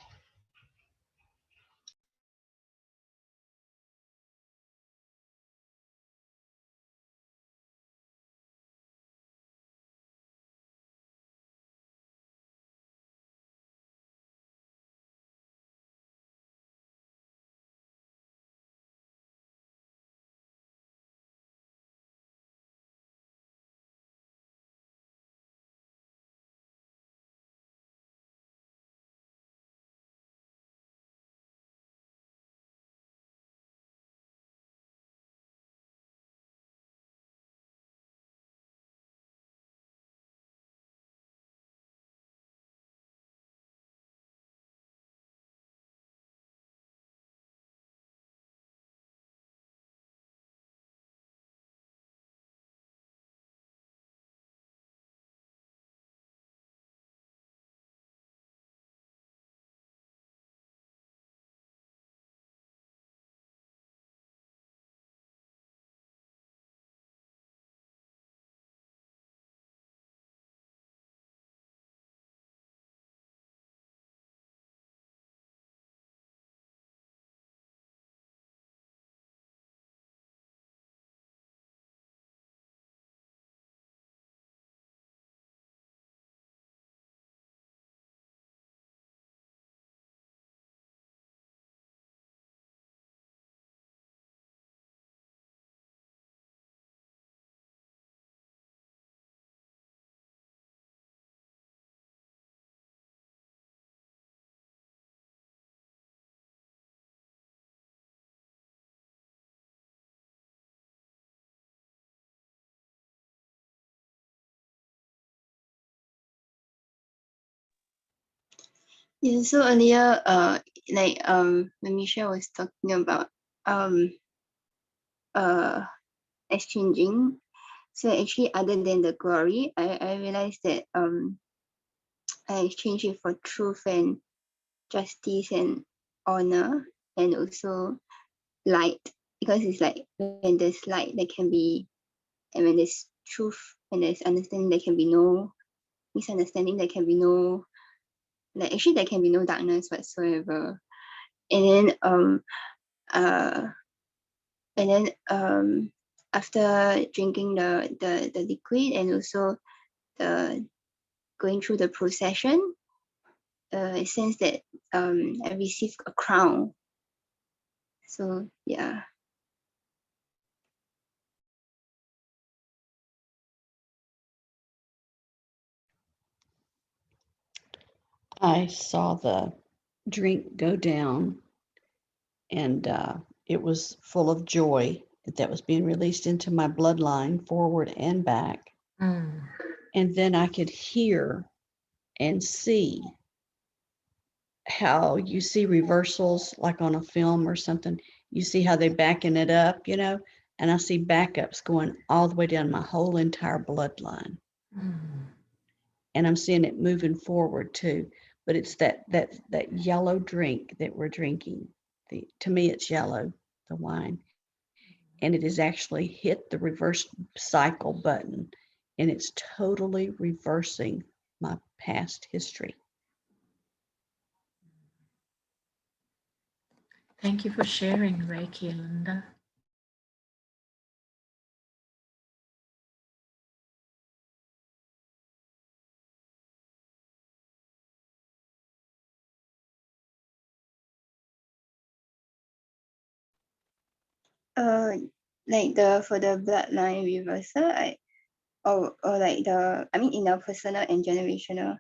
Yeah, so earlier, when Michelle was talking about exchanging, so actually other than the glory, I realized that I exchange it for truth and justice and honor, and also light, because it's like when there's light there can be, and when there's truth and there's understanding, there can be no misunderstanding, there can be no, like actually there can be no darkness whatsoever. And then after drinking the liquid and also going through the procession, it seems that I received a crown. So yeah. I saw the drink go down, and it was full of joy that was being released into my bloodline, forward and back. Mm. And then I could hear and see how you see reversals like on a film or something. You see how they're backing it up, you know, and I see backups going all the way down my whole entire bloodline. Mm. And I'm seeing it moving forward too. But it's that yellow drink that we're drinking. To me, it's yellow, the wine, and it has actually hit the reverse cycle button, and it's totally reversing my past history. Thank you for sharing, Reiki, Linda. Like for the bloodline reversal, or like I mean in our personal and generational,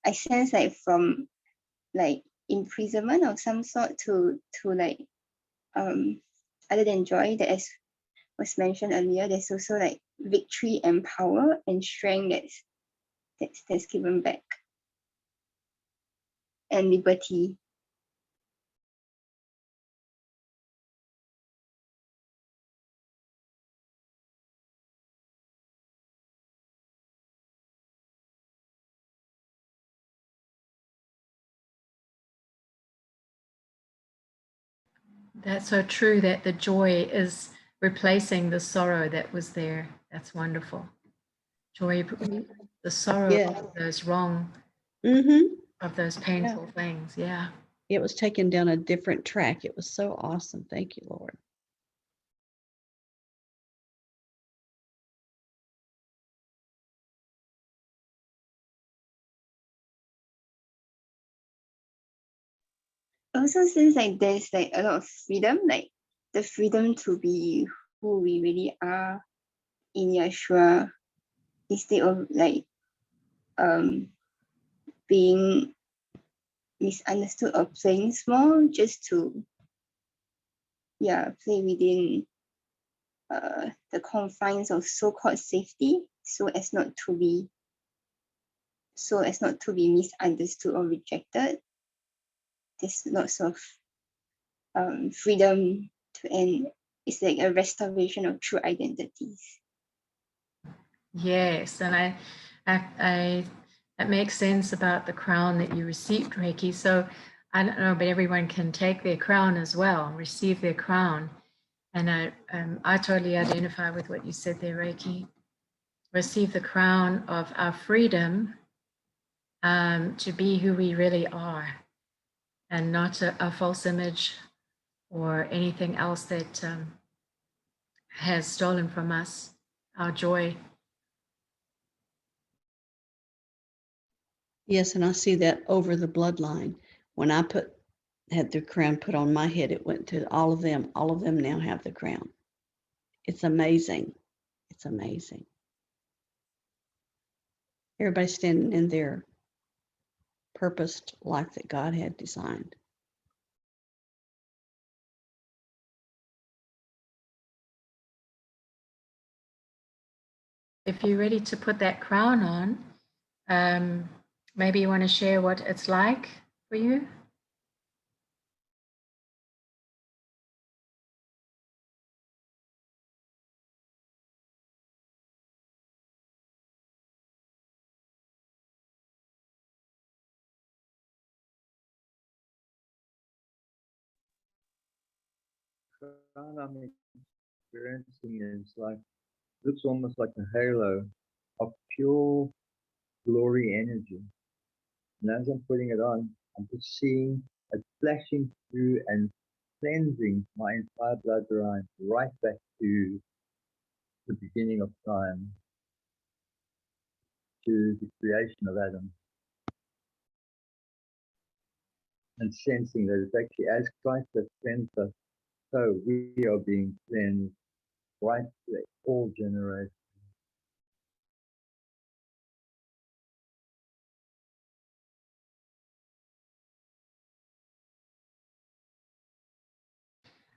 I sense like from like imprisonment of some sort to like other than joy, that as was mentioned earlier, there's also like victory and power and strength that's given back, and liberty. That's so true, that the joy is replacing the sorrow that was there. That's wonderful. Joy, the sorrow Yeah. of those wrong, Mm-hmm. of those painful things. Yeah. It was taken down a different track. It was so awesome. Thank you, Lord. Also seems like there's like a lot of freedom, like the freedom to be who we really are in Yeshua, instead of like being misunderstood or playing small, just to play within the confines of so-called safety, so as not to be misunderstood or rejected. There's lots of freedom to end. It's like a restoration of true identities. Yes, and I that makes sense about the crown that you received, Reiki. So I don't know, but everyone can take their crown as well, receive their crown. And I totally identify with what you said there, Reiki. Receive the crown of our freedom to be who we really are, and not a false image or anything else that has stolen from us our joy. Yes, and I see that over the bloodline. When I had the crown put on my head, it went to all of them. All of them now have the crown. It's amazing. It's amazing. Everybody's standing in their purposed life that God had designed. If you're ready to put that crown on, maybe you want to share what it's like for you. Crown I'm experiencing is looks almost like a halo of pure glory energy. And as I'm putting it on, I'm just seeing it flashing through and cleansing my entire bloodline right back to the beginning of time. to the creation of Adam. And sensing that it's actually as Christ has cleansed us, so we are being cleansed right through all generations.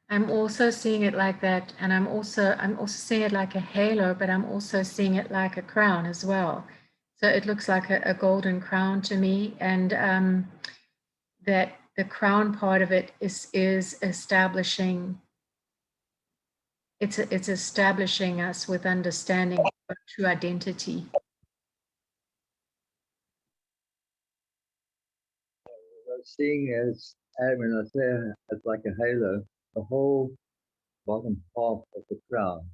I'm also seeing it like that, and I'm also seeing it like a halo, but I'm also seeing it like a crown as well. So it looks like a golden crown to me, and that the crown part of it is establishing. It's establishing us with understanding our true identity. Seeing as when I say it's like a halo, the whole bottom half of the crown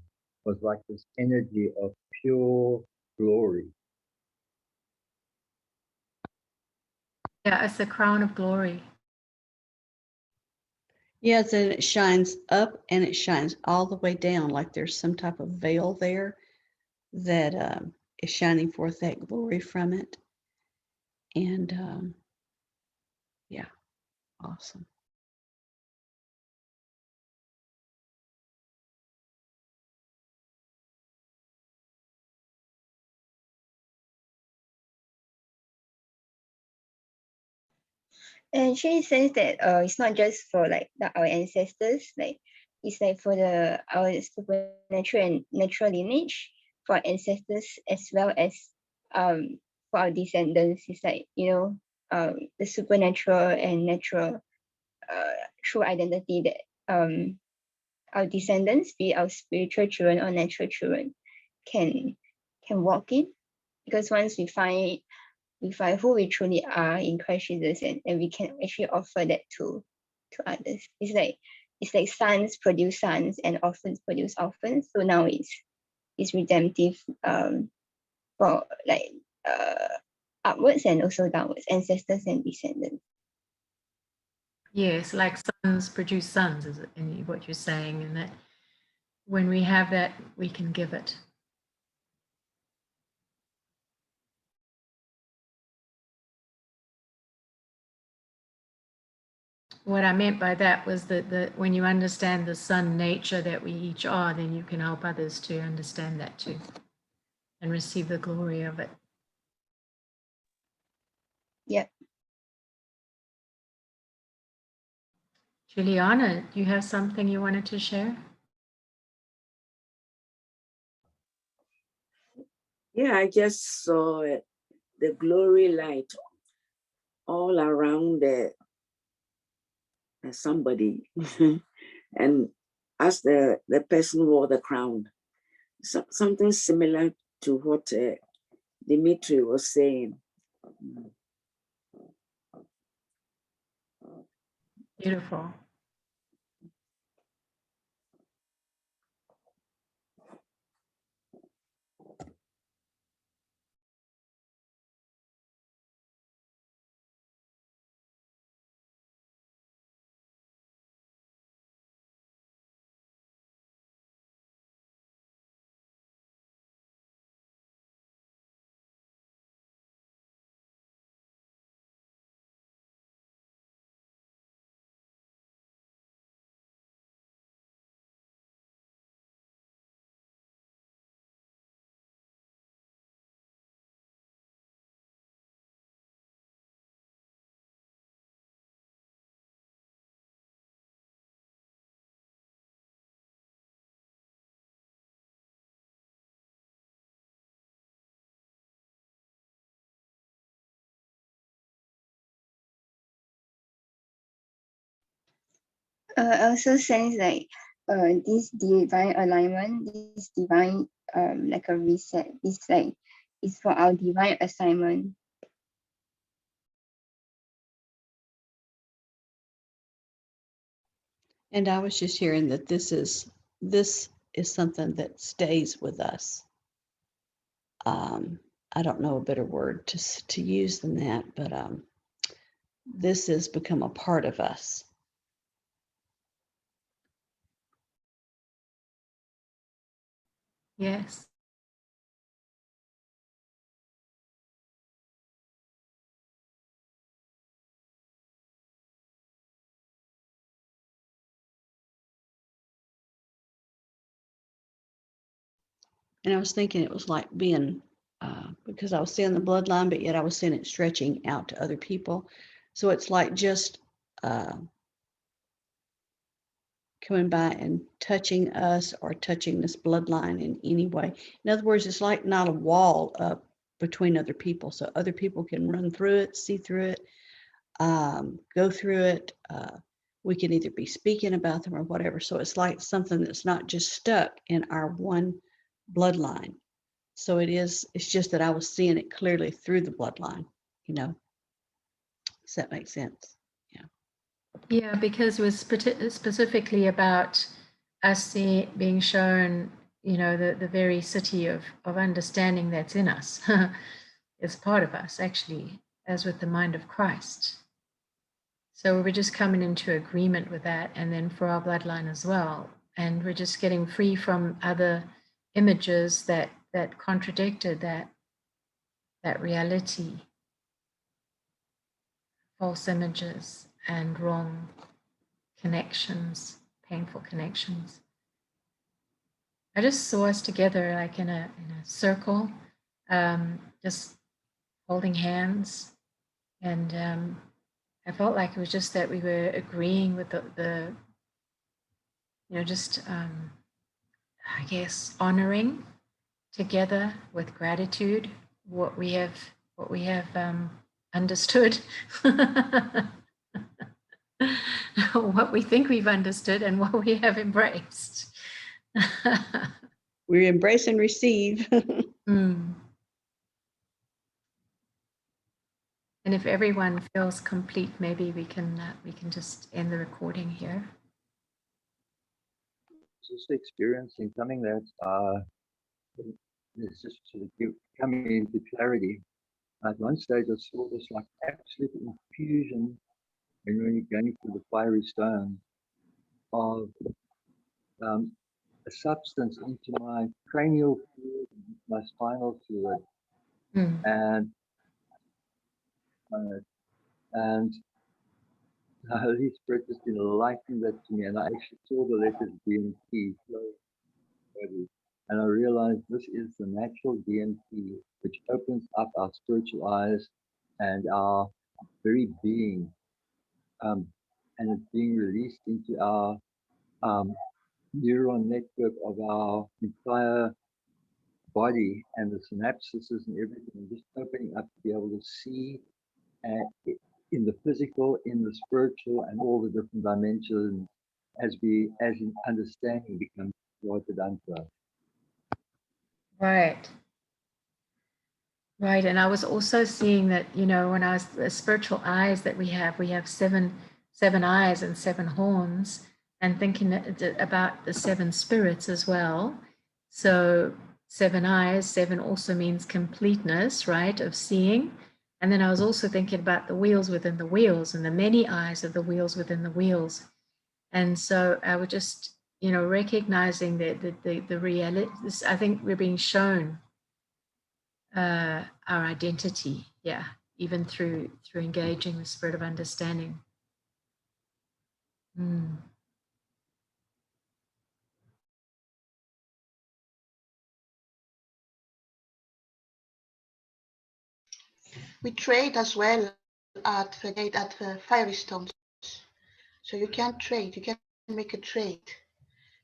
was like this energy of pure glory. Yeah, it's the crown of glory. Yes, and it shines up and it shines all the way down, like there's some type of veil there that is shining forth that glory from it. And yeah, awesome. And she says that it's not just for like our ancestors, like it's like for our supernatural and natural lineage, for our ancestors as well as for our descendants. It's like, you know, the supernatural and natural true identity that our descendants, be our spiritual children or natural children, can walk in. Because once we find who we truly are in Christ Jesus, and we can actually offer that to others. It's like sons produce sons and orphans produce orphans. So now it's redemptive for like upwards and also downwards, ancestors and descendants. Yes, like sons produce sons, is in what you're saying, and that when we have that, we can give it. What I meant by that was that when you understand the son nature that we each are, then you can help others to understand that too and receive the glory of it. Yep. Juliana, do you have something you wanted to share? Yeah, I just saw the glory light all around somebody. And as the person wore the crown, something similar to what Dimitri was saying. Beautiful. I also sense like this divine alignment, this divine like a reset. It's like it's for our divine assignment. And I was just hearing that this is something that stays with us. I don't know a better word to use than that, but this has become a part of us. Yes. And I was thinking it was like being, because I was seeing the bloodline, but yet I was seeing it stretching out to other people. So it's like just coming by and touching us or touching this bloodline in any way. In other words, it's like not a wall up between other people. So other people can run through it, see through it, go through it. We can either be speaking about them or whatever. So it's like something that's not just stuck in our one bloodline. So it's just that I was seeing it clearly through the bloodline, you know. Does that make sense? Yeah. Yeah, because it was specifically about us being shown, you know, the very city of understanding that's in us. It's part of us, actually, as with the mind of Christ. So we're just coming into agreement with that, and then for our bloodline as well. And we're just getting free from other images that contradicted that reality, false images and wrong connections, painful connections. I just saw us together like in a circle, just holding hands, and I felt like it was just that we were agreeing with the you know, just I guess honoring together with gratitude what we have understood, what we think we've understood, and what we have embraced. We embrace and receive. Mm. And if everyone feels complete, maybe we can just end the recording here. Just experiencing something that is just sort of coming into clarity. At one stage, I saw this like absolute infusion, and when you're going through the fiery stone, of a substance into my cranial fluid, my spinal fluid, and the Holy Spirit just enlightened that to me, and I actually saw the letters DNT flowing, and I realized this is the natural DNT, which opens up our spiritual eyes and our very being, and it's being released into our neural network of our entire body and the synapses and everything, and just opening up to be able to see in the physical, in the spiritual, and all the different dimensions as in understanding becomes granted unto us. Right. Right. And I was also seeing that, you know, when I was the spiritual eyes that we have seven eyes and 7 horns, and thinking about the 7 spirits as well. So 7 eyes, 7 also means completeness, right, of seeing. And then I was also thinking about the wheels within the wheels and the many eyes of the wheels within the wheels. And so I was just, you know, recognizing the reality. I think we're being shown our identity, yeah, even through engaging the spirit of understanding. We trade as well at the gate at the fiery stones. So you can trade, you can make a trade.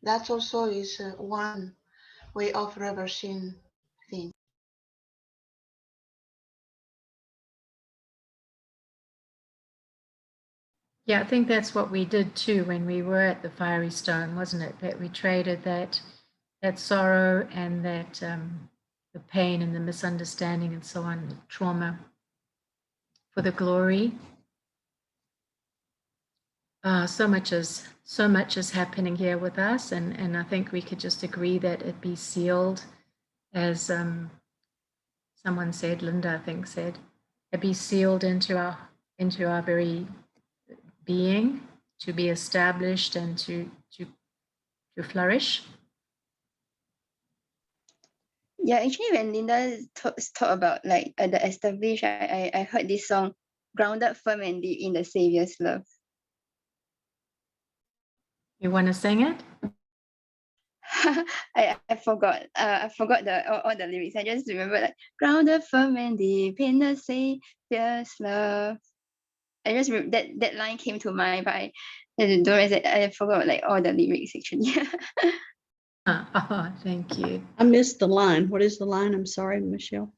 That also is one way of reversing things. Yeah, I think that's what we did too when we were at the fiery stone, wasn't it? That we traded that sorrow and that the pain and the misunderstanding and so on, the trauma, for the glory. So much is happening here with us, and I think we could just agree that it be sealed, as someone said, Linda I think said, it be sealed into our very being, to be established and to flourish. Yeah, actually, when Linda talk about like the established, I heard this song, grounded firm and deep in the Savior's love. You want to sing it? I forgot. I forgot all the lyrics. I just remember like grounded firm and deep in the Savior's love. I just that line came to mind, but I don't realize that I forgot like all the lyrics actually. Oh, thank you. I missed the line. What is the line? I'm sorry, Michelle.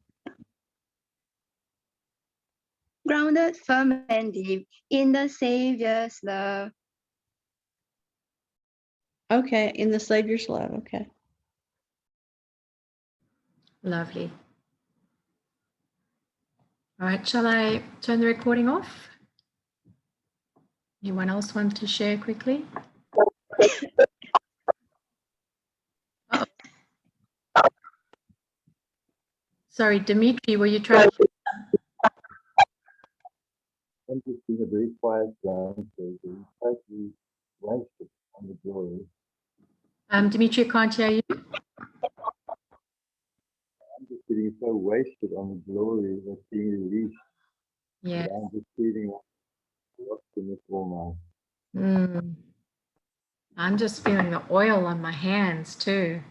Grounded firm and deep in the Savior's love. Okay, in the Savior's love. Okay. Lovely. All right, shall I turn the recording off? Anyone else want to share quickly? Uh-oh. Sorry, Dimitri, were you trying to? I'm just being a very quiet ground, so they totally wasted on the glory. Dimitri, I can't hear you. I'm just getting so wasted on the glory that's being released. Yeah. that I'm just feeling what's in it all now. I'm just feeling the oil on my hands too.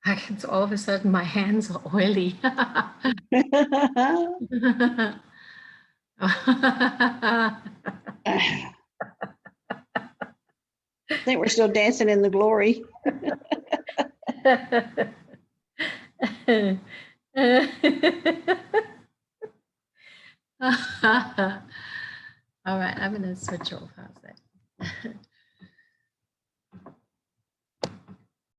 It's all of a sudden my hands are oily. I think we're still dancing in the glory. All right, I'm going to switch off. How's that?